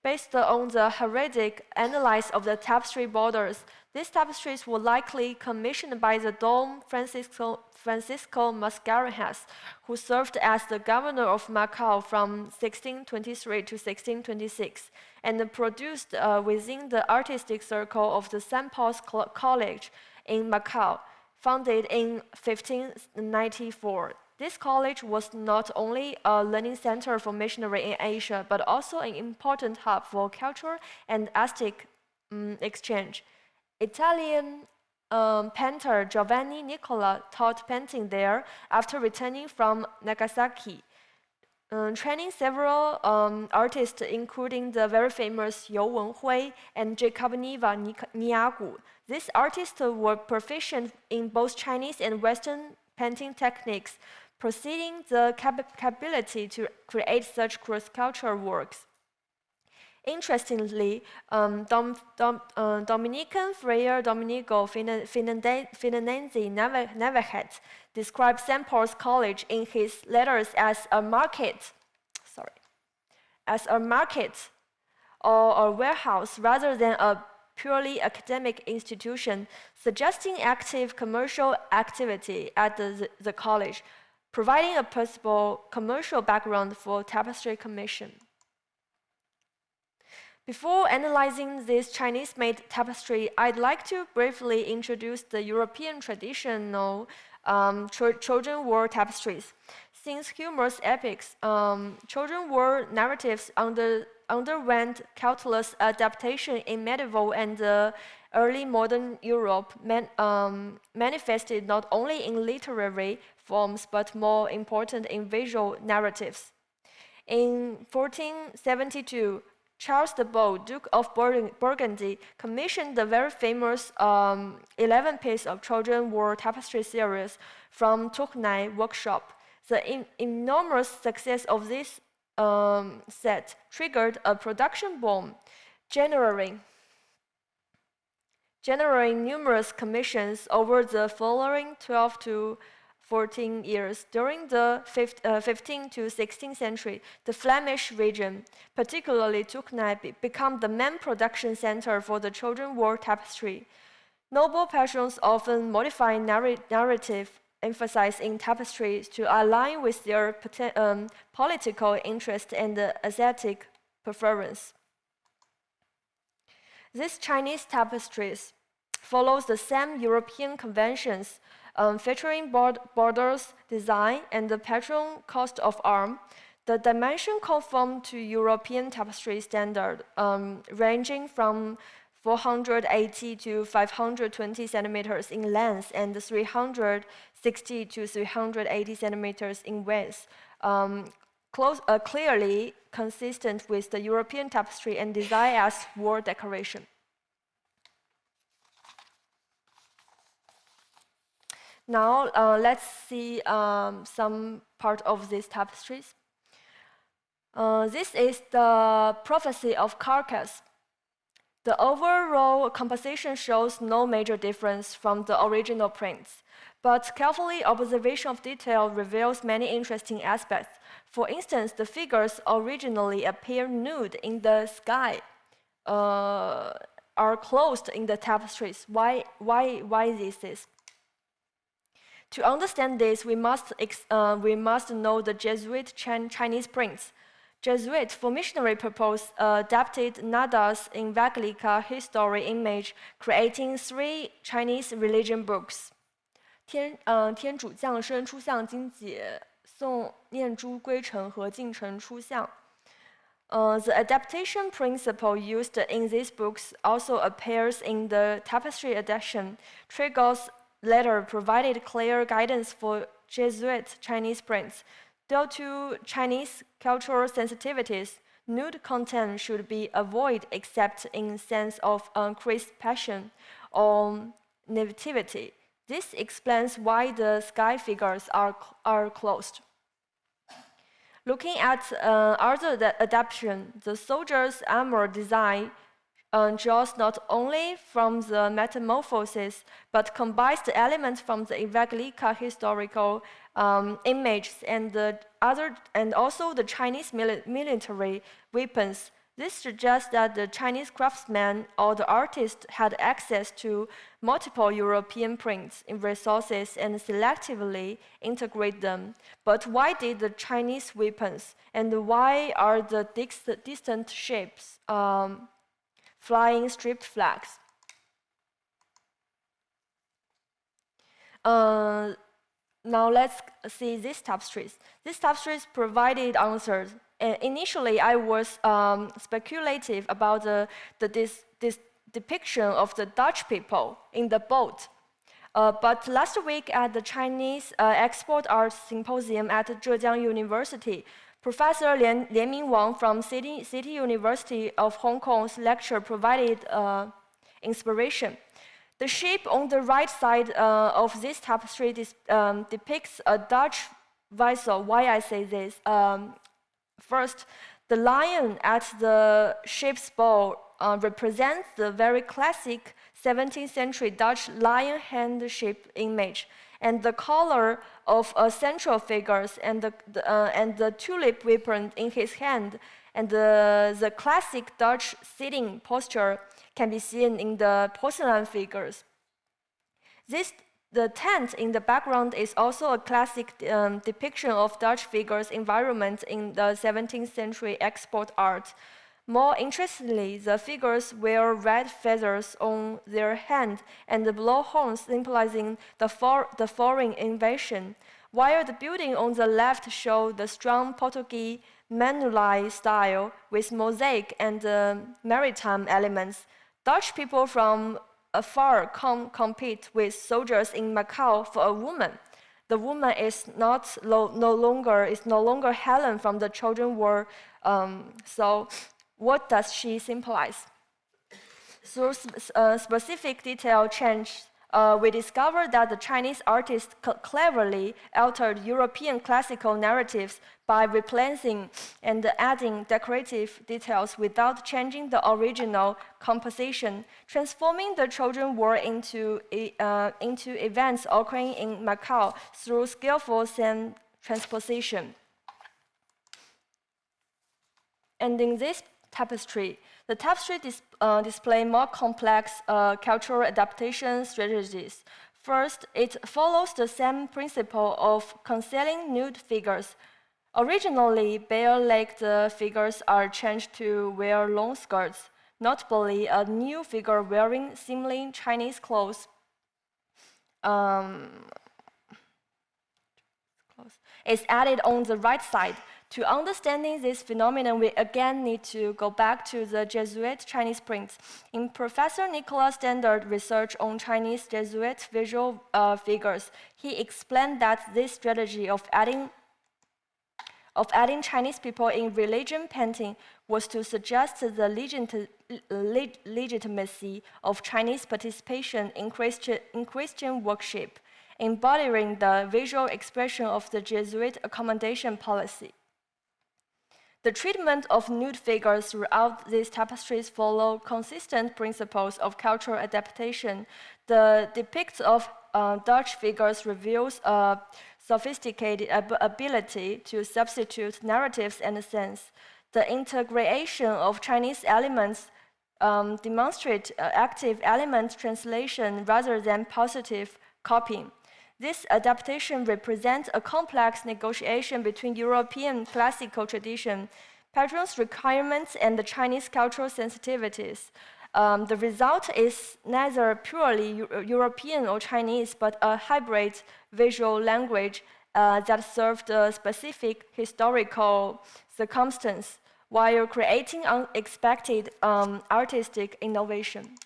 Based on the heredic analysis of the tapestry borders, these tapestries were likely commissioned by the Dom Francisco Mascarenhas, who served as the governor of Macau from 1623 to 1626, and produced within the artistic circle of the St. Paul's College in Macau, founded in 1594. This college was not only a learning center for missionary in Asia, but also an important hub for culture and aesthetic exchange. Italian painter Giovanni Nicola taught painting there after returning from Nagasaki, training several artists, including the very famous You Wenhui and Jacob Niagu. These artists were proficient in both Chinese and Western painting techniques, possessing the capability to create such cross-cultural works. Interestingly, Dominican friar Domenico Finenenzi Navarrete described St. Paul's College in his letters as a market, or a warehouse rather than a purely academic institution, suggesting active commercial activity at the college, providing a possible commercial background for tapestry commission. Before analyzing this Chinese-made tapestry, I'd like to briefly introduce the European traditional Trojan War tapestries. Since humorous epics, Trojan War narratives underwent countless adaptation in medieval and early modern Europe, manifested not only in literary forms but more important in visual narratives. In 1472, Charles the Bold, Duke of Burgundy, commissioned the very famous 11-piece of Trojan War tapestry series from Tournai workshop. The enormous success of this set triggered a production boom, generating numerous commissions over the following 12 to 14 years. During the 15th to 16th century, the Flemish region, particularly Tournai, became the main production center for the Trojan War tapestry. Noble patrons often modify narrative emphasized in tapestries to align with their political interest and aesthetic preference. These Chinese tapestries follows the same European conventions, featuring borders, design, and the patron coat of arms. The dimension conform to European tapestry standard, ranging from 480 to 520 centimeters in length and 360 to 380 centimeters in width, clearly consistent with the European tapestry and design as war decoration. Now let's see some part of these tapestries. This is the prophecy of Carcass. The overall composition shows no major difference from the original prints, but carefully observation of detail reveals many interesting aspects. For instance, the figures originally appear nude in the sky, are clothed in the tapestries. Why this is? To understand this, we must know the Jesuit Chinese prints. Jesuits, for missionary purpose, adapted Nada's Evangelica history image, creating 3 Chinese religion books. 天主降生出相经解颂念珠归程和进程出相. The adaptation principle used in these books also appears in the tapestry edition. Trego's letter provided clear guidance for Jesuit Chinese prints. Due to Chinese cultural sensitivities, nude content should be avoided except in sense of increased passion or naivety. This explains why the sky figures are closed. Looking at other adaptation, the soldier's armor design draws not only from the metamorphosis, but combines the elements from the Evangelica historical images and also the Chinese military weapons. This suggests that the Chinese craftsman or the artist had access to multiple European prints in resources and selectively integrate them. But why did the Chinese weapons, and why are the distant shapes flying striped flags? Now let's see these tapestries. These tapestries provided answers. Initially, I was speculative about this depiction of the Dutch people in the boat. But last week at the Chinese Export Arts Symposium at Zhejiang University, Professor Lianming Wang from City University of Hong Kong's lecture provided inspiration. The shape on the right side of this tapestry depicts a Dutch vessel. Why I say this? First, the lion at the ship's bow represents the very classic 17th century Dutch lion hand shape image, and the color of a central figure and the tulip weapon in his hand, and the classic Dutch sitting posture can be seen in the porcelain figures. The tent in the background is also a classic depiction of Dutch figures' environment in the 17th century export art. More interestingly, the figures wear red feathers on their hand and the blow horns symbolizing the foreign invasion, while the building on the left show the strong Portuguese Manuelite style with mosaic and maritime elements. Dutch people from afar compete with soldiers in Macau for a woman. The woman is no longer Helen from the Trojan War. So, what does she symbolize? Through specific detail change, we discovered that the Chinese artist cleverly altered European classical narratives by replacing and adding decorative details without changing the original composition, transforming the Trojan War into events occurring in Macau through skillful scene transposition. And in this tapestry, the tapestry display more complex cultural adaptation strategies. First, it follows the same principle of concealing nude figures. Originally, bare-legged figures are changed to wear long skirts. Notably, a new figure wearing seemingly Chinese clothes is added on the right side. To understanding this phenomenon, we again need to go back to the Jesuit Chinese prints. In Professor Nicholas Standard's research on Chinese Jesuit visual figures, he explained that this strategy of adding Chinese people in religion painting was to suggest the legitimacy of Chinese participation in Christian worship, embodying the visual expression of the Jesuit accommodation policy. The treatment of nude figures throughout these tapestries follow consistent principles of cultural adaptation. The depiction of Dutch figures reveals a sophisticated ability to substitute narratives and sense. The integration of Chinese elements demonstrate active element translation rather than positive copying. This adaptation represents a complex negotiation between European classical tradition, patrons' requirements, and the Chinese cultural sensitivities. The result is neither purely European or Chinese, but a hybrid visual language that served a specific historical circumstance while creating unexpected artistic innovation.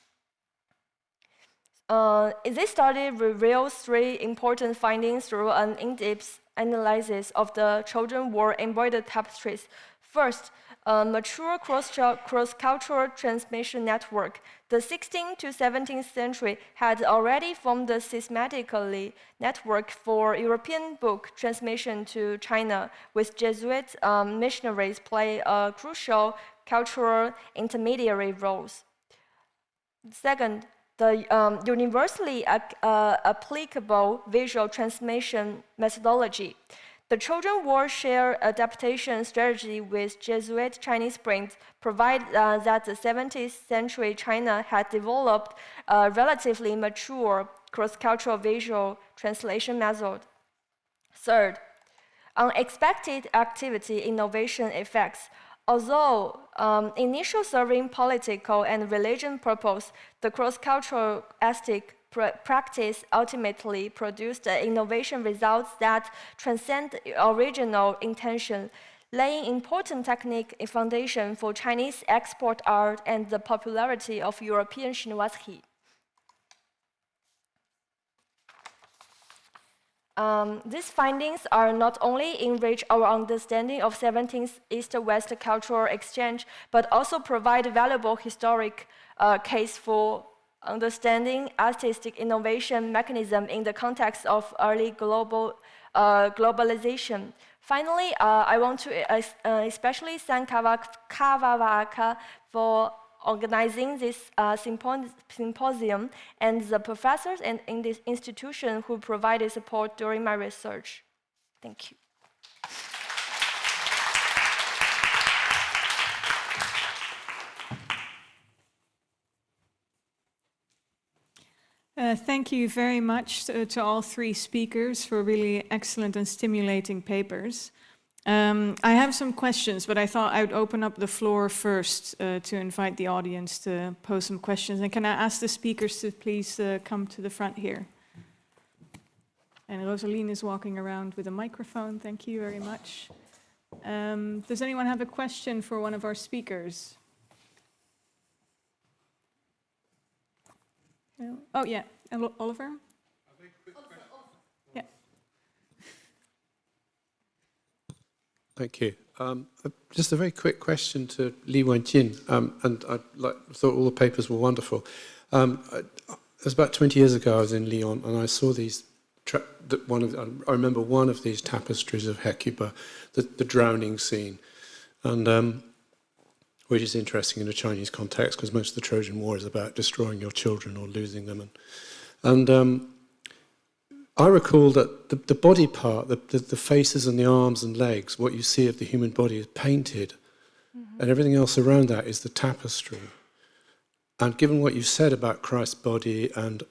This study reveals three important findings through an in-depth analysis of the Trojan War embroidered tapestries. First, a mature cross-cultural transmission network. The 16th to 17th century had already formed a systematically network for European book transmission to China, with Jesuit missionaries play a crucial cultural intermediary roles. Second, the universally applicable visual transmission methodology. The Trojan War share adaptation strategy with Jesuit Chinese prints provide that the 17th century China had developed a relatively mature cross-cultural visual translation method. Third, unexpected activity innovation effects. Although initial serving political and religion purpose, the cross-cultural aesthetic practice ultimately produced innovation results that transcend original intention, laying important technique foundation for Chinese export art and the popularity of European chinoiserie. These findings are not only enrich our understanding of 17th East-West cultural exchange, but also provide valuable historic case for understanding artistic innovation mechanism in the context of early globalization. Finally, I want to especially thank Kawawaka for organizing this symposium and the professors in this institution who provided support during my research. Thank you. Thank you very much to all three speakers for really excellent and stimulating papers. I have some questions, but I thought I would open up the floor first to invite the audience to pose some questions. And can I ask the speakers to please come to the front here? And Rosaline is walking around with a microphone. Thank you very much. Does anyone have a question for one of our speakers? No? Oh, yeah. And Oliver? Yeah. Thank you. Just a very quick question to Wenjin, and I thought all the papers were wonderful. It was about 20 years ago I was in Lyon, and I saw these. I remember one of these tapestries of Hecuba, the drowning scene, and which is interesting in a Chinese context because most of the Trojan War is about destroying your children or losing them, and I recall that the body part, the faces and the arms and legs, what you see of the human body is painted, and everything else around that is the tapestry. And given what you've said about Christ's body and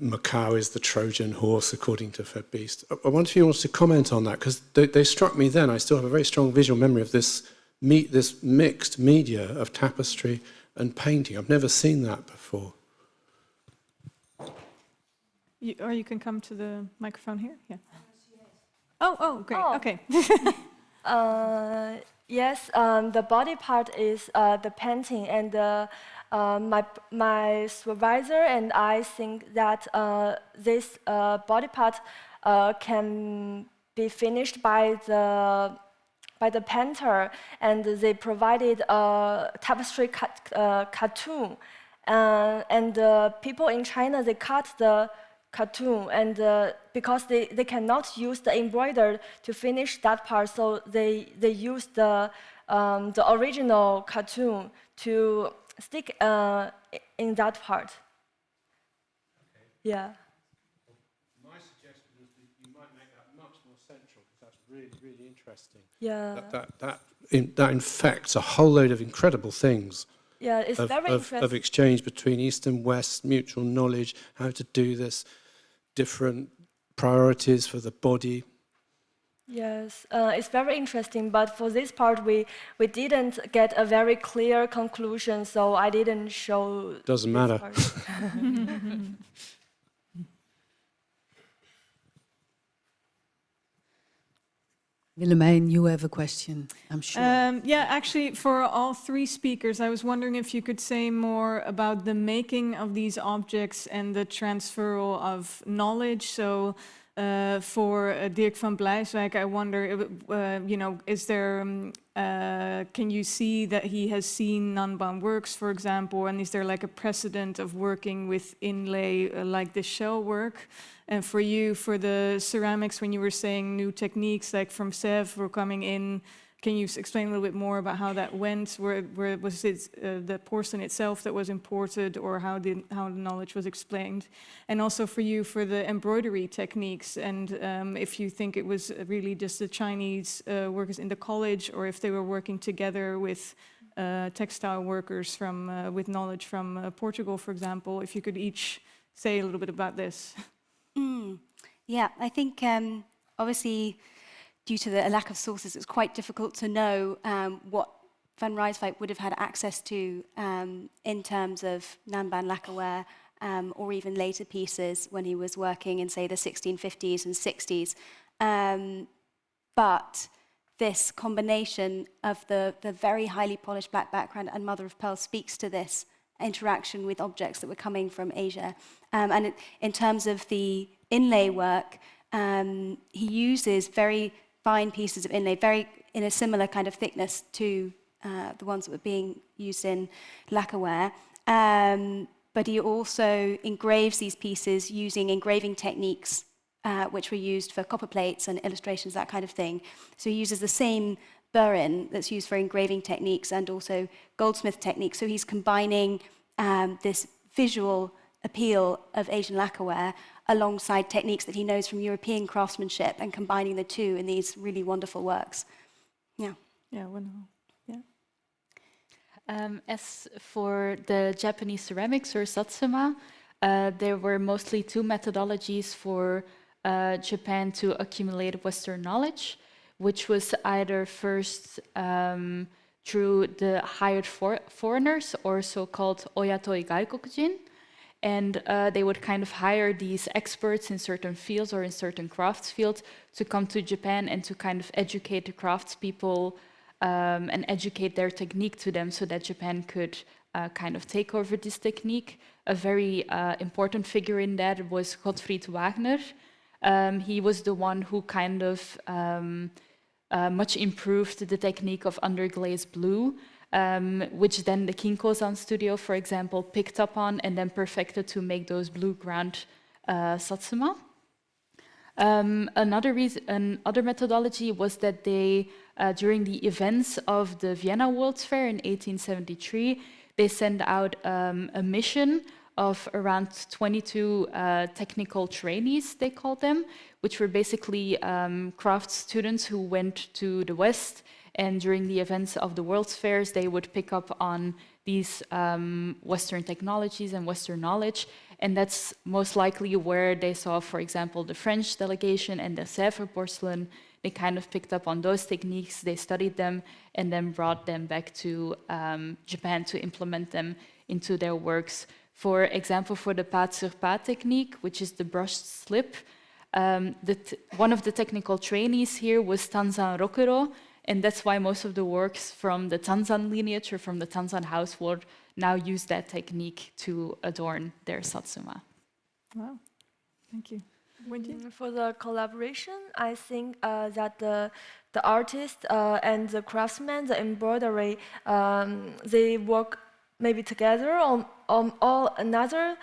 Macau is the Trojan horse, according to Fed Beast, I wonder if you wanted to comment on that, because they struck me then. I still have a very strong visual memory of this mixed media of tapestry and painting. I've never seen that before. Or you can come to the microphone here. Yeah. Oh, great. Oh. Okay. Yes, the body part is the painting, and my supervisor and I think that this body part can be finished by the painter, and they provided a tapestry cartoon, and people in China, they cut the cartoon, and because they cannot use the embroidered to finish that part, so they use the original cartoon to stick in that part. Okay. Yeah. My suggestion was that you might make that much more central, because that's really, really interesting. Yeah. That infects a whole load of incredible things. Yeah, it's very interesting. Of exchange between East and West, mutual knowledge, how to do this, different priorities for the body. Yes, it's very interesting, but for this part we didn't get a very clear conclusion, so I didn't show. Doesn't matter. Willemijn, you have a question, I'm sure. Yeah, actually, for all three speakers, I was wondering if you could say more about the making of these objects and the transfer of knowledge. So For Dirck van Rijswijck, I wonder, is there, can you see that he has seen Nanban works, for example, and is there like a precedent of working with inlay like the shell work? And for you, for the ceramics, when you were saying new techniques like from Sèvres were coming in, can you explain a little bit more about how that went? Where was it the porcelain itself that was imported, or how the knowledge was explained? And also for you, for the embroidery techniques, and if you think it was really just the Chinese workers in the college, or if they were working together with textile workers from with knowledge from Portugal, for example. If you could each say a little bit about this. Yeah, I think obviously, due to the lack of sources, it's quite difficult to know what Van Rijswijck would have had access to in terms of Nanban lacquerware or even later pieces when he was working in, say, the 1650s and 60s. But this combination of the very highly polished black background and mother of pearl speaks to this interaction with objects that were coming from Asia. And in terms of the inlay work, he uses very fine pieces of inlay, very in a similar kind of thickness to the ones that were being used in lacquerware. But he also engraves these pieces using engraving techniques which were used for copper plates and illustrations, that kind of thing. So he uses the same burin that's used for engraving techniques and also goldsmith techniques. So he's combining this visual appeal of Asian lacquerware alongside techniques that he knows from European craftsmanship and combining the two in these really wonderful works. Yeah. Yeah, wonderful. Yeah. As for the Japanese ceramics or Satsuma, there were mostly two methodologies for Japan to accumulate Western knowledge, which was either first through the hired foreigners or so-called oyatoi gaikokujin, and they would kind of hire these experts in certain fields or in certain crafts fields to come to Japan and to kind of educate the craftspeople and educate their technique to them so that Japan could kind of take over this technique. A very important figure in that was Gottfried Wagner. He was the one who kind of much improved the technique of underglaze blue, which then the Kinkozan studio, for example, picked up on and then perfected to make those blue ground Satsuma. Another methodology was that they, during the events of the Vienna World's Fair in 1873, they sent out a mission of around 22 technical trainees, they called them, which were basically craft students who went to the West, and during the events of the World's Fairs, they would pick up on these Western technologies and Western knowledge, and that's most likely where they saw, for example, the French delegation and the Sèvres porcelain. They kind of picked up on those techniques, they studied them, and then brought them back to Japan to implement them into their works. For example, for the pas sur pas technique, which is the brushed slip, one of the technical trainees here was Tanzan Rokuro, and that's why most of the works from the Tanzan lineage or from the Tanzan household now use that technique to adorn their Satsuma. Wow, thank you. Wenjin? For the collaboration, I think that the artist and the craftsman, the embroidery, they work maybe together on all. Another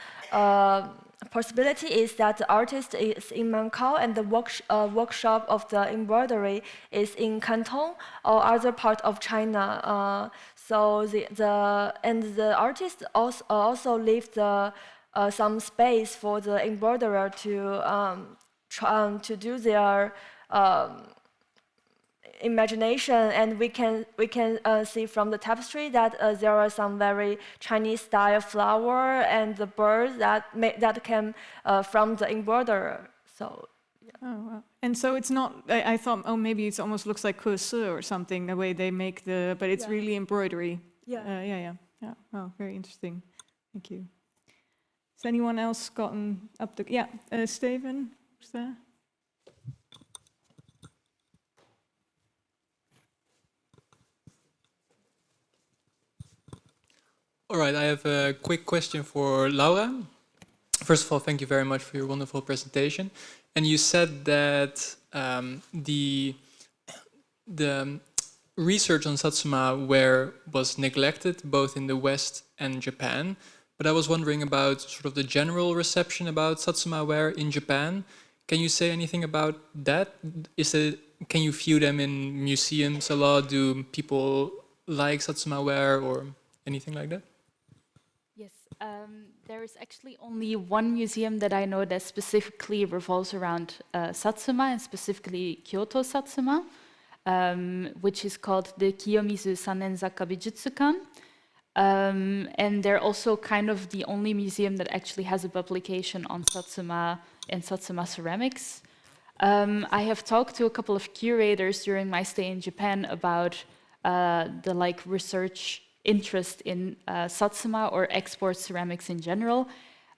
possibility is that the artist is in Macau and the workshop of the embroidery is in Canton or other part of China. So the artist also leave some space for the embroiderer to do their imagination, and we can see from the tapestry that there are some very Chinese style flower and the birds that came from the embroiderer. So. Yeah. Oh, wow. And so it's not, I thought, oh, maybe it almost looks like kusu or something, the way they make but it's really embroidery. Yeah. Yeah. Oh, very interesting. Thank you. Has anyone else gotten up the, Steven, was there? All right, I have a quick question for Laura. First of all, thank you very much for your wonderful presentation. And you said that the research on Satsuma ware was neglected both in the West and Japan. But I was wondering about sort of the general reception about Satsuma ware in Japan. Can you say anything about that? Can you view them in museums a lot? Do people like Satsuma ware or anything like that? Yes, there is actually only one museum that I know that specifically revolves around Satsuma, and specifically Kyoto Satsuma, which is called the Kiyomizu Sanenzaka Bijutsukan. And they're also kind of the only museum that actually has a publication on Satsuma and Satsuma ceramics. I have talked to a couple of curators during my stay in Japan about the research interest in Satsuma or export ceramics in general.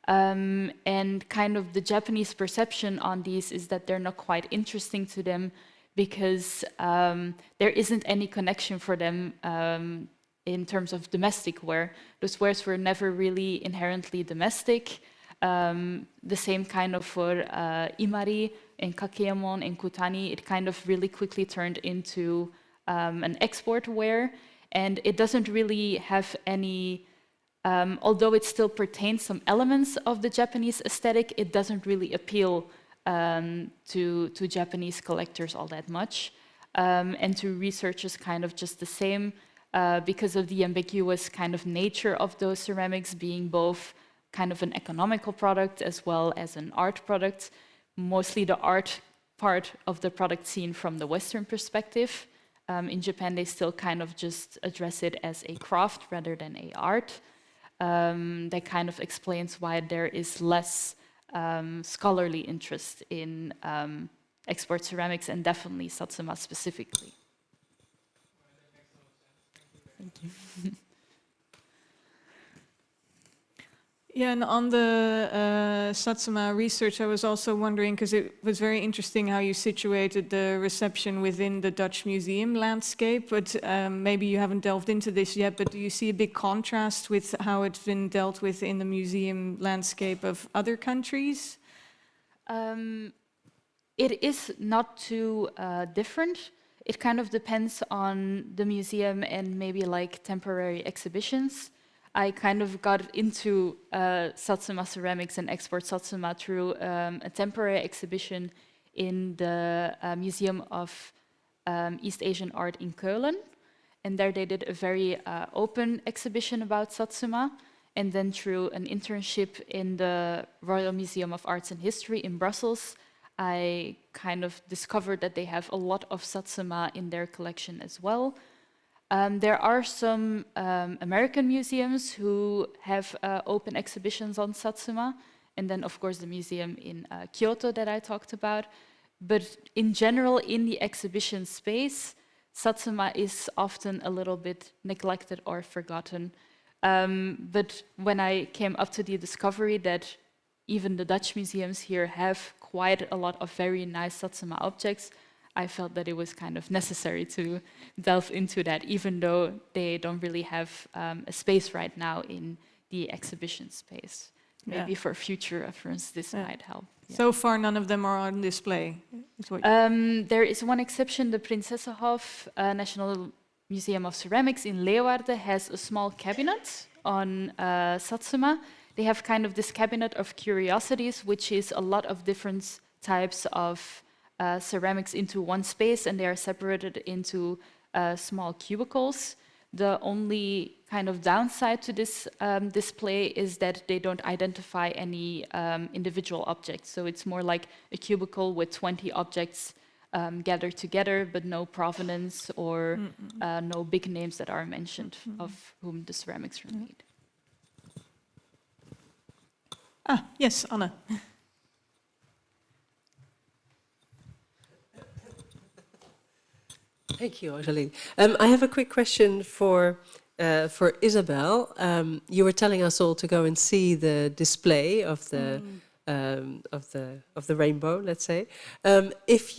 And kind of the Japanese perception on these is that they're not quite interesting to them because there isn't any connection for them in terms of domestic ware. Those wares were never really inherently domestic. The same kind of for imari and kakeyamon and kutani, it kind of really quickly turned into an export ware. And it doesn't really have any, although it still pertains some elements of the Japanese aesthetic, it doesn't really appeal to Japanese collectors all that much. And to researchers kind of just the same, because of the ambiguous kind of nature of those ceramics being both kind of an economical product as well as an art product, mostly the art part of the product seen from the Western perspective. In Japan, they still kind of just address it as a craft rather than a art. That kind of explains why there is less scholarly interest in export ceramics and definitely Satsuma specifically. Thank you. Yeah, and on the Satsuma research, I was also wondering, because it was very interesting how you situated the reception within the Dutch museum landscape, but maybe you haven't delved into this yet, but do you see a big contrast with how it's been dealt with in the museum landscape of other countries? It is not too different. It kind of depends on the museum and maybe like temporary exhibitions. I kind of got into Satsuma ceramics and export Satsuma through a temporary exhibition in the Museum of East Asian Art in Keulen. And there they did a very open exhibition about Satsuma. And then through an internship in the Royal Museum of Arts and History in Brussels, I kind of discovered that they have a lot of Satsuma in their collection as well. There are some American museums who have open exhibitions on Satsuma, and then of course the museum in Kyoto that I talked about. But in general, in the exhibition space, Satsuma is often a little bit neglected or forgotten. But when I came up to the discovery that even the Dutch museums here have quite a lot of very nice Satsuma objects, I felt that it was kind of necessary to delve into that, even though they don't really have a space right now in the exhibition space. Maybe for future reference, this might help. Yeah. So far, none of them are on display. There is one exception, the Prinsessenhof National Museum of Ceramics in Leeuwarden has a small cabinet on Satsuma. They have kind of this cabinet of curiosities, which is a lot of different types of ceramics into one space, and they are separated into small cubicles. The only kind of downside to this display is that they don't identify any individual objects. So it's more like a cubicle with 20 objects gathered together, but no provenance or no big names that are mentioned of whom the ceramics were made. Ah, yes, Anna. Thank you, Angeline. I have a quick question for Isabelle. You were telling us all to go and see the display of the rainbow, let's say. If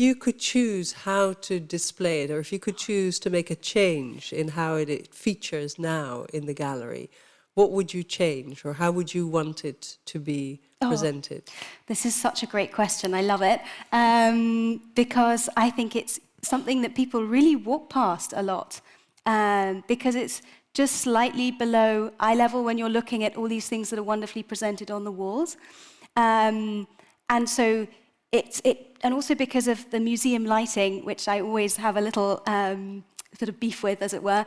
you could choose how to display it, or if you could choose to make a change in how it features now in the gallery, what would you change, or how would you want it to be presented? This is such a great question. I love it, because I think it's something that people really walk past a lot, because it's just slightly below eye level when you're looking at all these things that are wonderfully presented on the walls. And so and also because of the museum lighting, which I always have a little sort of beef with, as it were,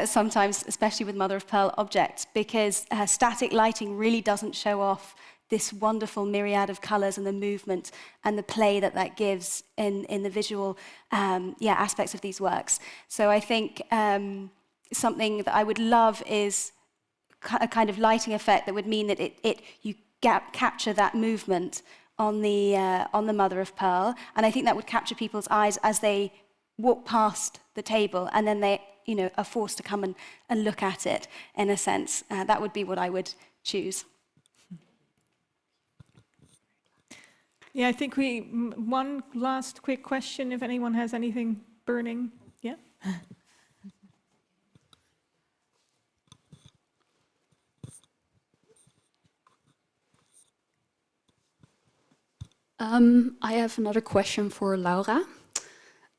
sometimes, especially with mother of pearl objects, because static lighting really doesn't show off this wonderful myriad of colors and the movement and the play that gives in the visual aspects of these works. So I think something that I would love is a kind of lighting effect that would mean that you capture that movement on the mother of pearl, and I think that would capture people's eyes as they walk past the table, and then they are forced to come and look at it. In a sense, that would be what I would choose. Yeah, I think one last quick question, if anyone has anything burning. Yeah. I have another question for Laura.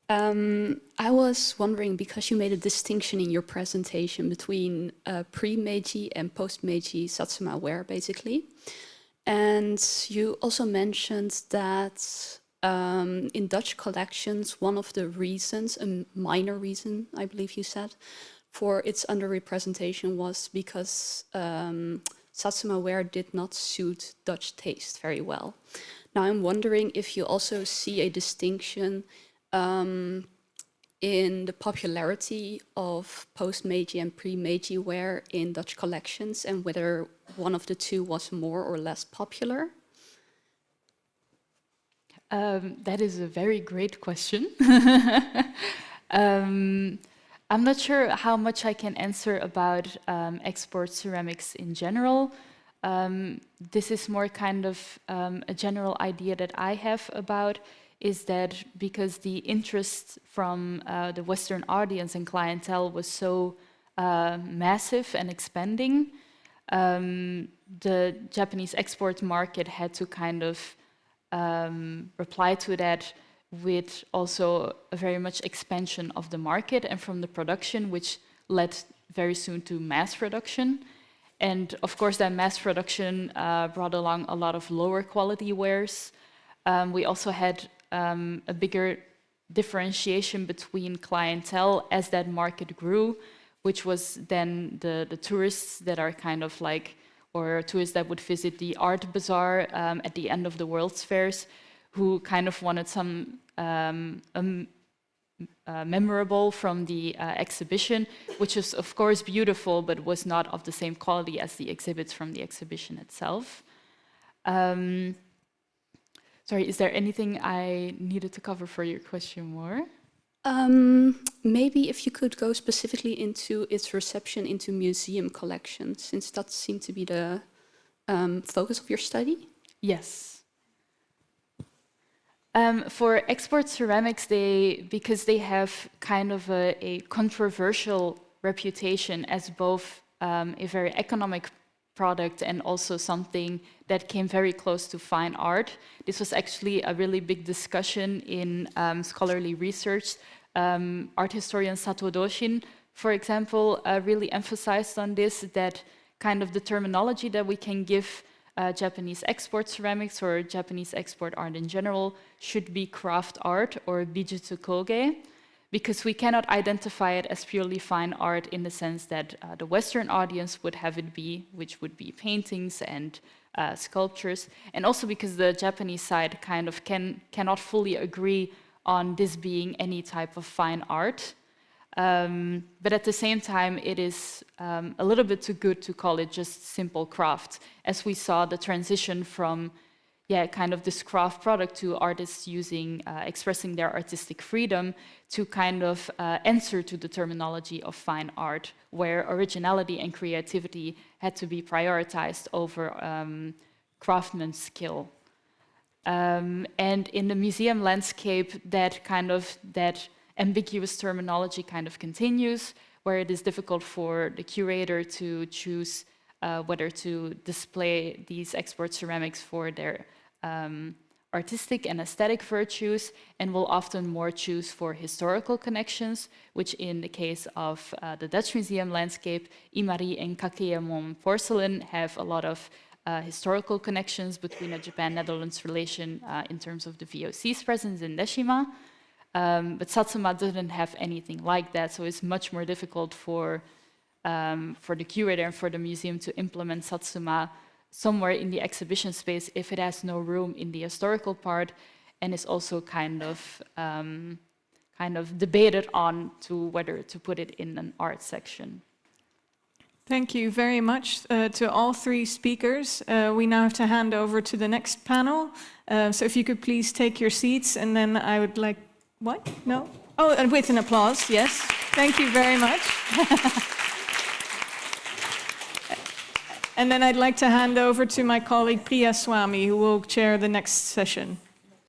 I was wondering, because you made a distinction in your presentation between pre-Meiji and post-Meiji Satsuma ware, basically. And you also mentioned that in Dutch collections, one of the reasons, a minor reason, I believe you said, for its underrepresentation was because Satsuma ware did not suit Dutch taste very well. Now I'm wondering if you also see a distinction in the popularity of post-Meiji and pre-Meiji ware in Dutch collections, and whether one of the two was more or less popular? That is a very great question. I'm not sure how much I can answer about export ceramics in general. This is more kind of a general idea that I have about, is that because the interest from the Western audience and clientele was so massive and expanding, the Japanese export market had to kind of reply to that with also a very much expansion of the market and from the production, which led very soon to mass production. And of course, that mass production brought along a lot of lower quality wares. We also had a bigger differentiation between clientele as that market grew, which was then the tourists that are kind of like, or tourists that would visit the art bazaar at the end of the World's Fairs, who kind of wanted some memorable from the exhibition, which is of course beautiful, but was not of the same quality as the exhibits from the exhibition itself. Sorry, is there anything I needed to cover for your question more? Maybe if you could go specifically into its reception into museum collections, since that seemed to be the focus of your study. Yes. For export ceramics, because they have kind of a controversial reputation as both a very economic product and also something that came very close to fine art. This was actually a really big discussion in scholarly research. Art historian Sato Doshin, for example, really emphasized on this, that kind of the terminology that we can give Japanese export ceramics or Japanese export art in general should be craft art or bijutsu koge, because we cannot identify it as purely fine art in the sense that the Western audience would have it be, which would be paintings and sculptures, and also because the Japanese side kind of cannot fully agree on this being any type of fine art. But at the same time, it is a little bit too good to call it just simple craft, as we saw the transition from kind of this craft product to artists expressing their artistic freedom to kind of answer to the terminology of fine art, where originality and creativity had to be prioritized over craftsman's skill. And in the museum landscape, that ambiguous terminology kind of continues, where it is difficult for the curator to choose whether to display these export ceramics for their artistic and aesthetic virtues, and will often more choose for historical connections, which in the case of the Dutch Museum landscape, Imari and Kakeyamon porcelain have a lot of historical connections between a Japan-Netherlands relation in terms of the VOC's presence in Deshima. But Satsuma didn't have anything like that, so it's much more difficult for the curator and for the museum to implement Satsuma somewhere in the exhibition space if it has no room in the historical part, and is also kind of debated on to whether to put it in an art section. Thank you very much to all three speakers. We now have to hand over to the next panel. So if you could please take your seats, and then I would like, what? No? Oh, and with an applause, yes. Thank you very much. And then I'd like to hand over to my colleague Priya Swami, who will chair the next session.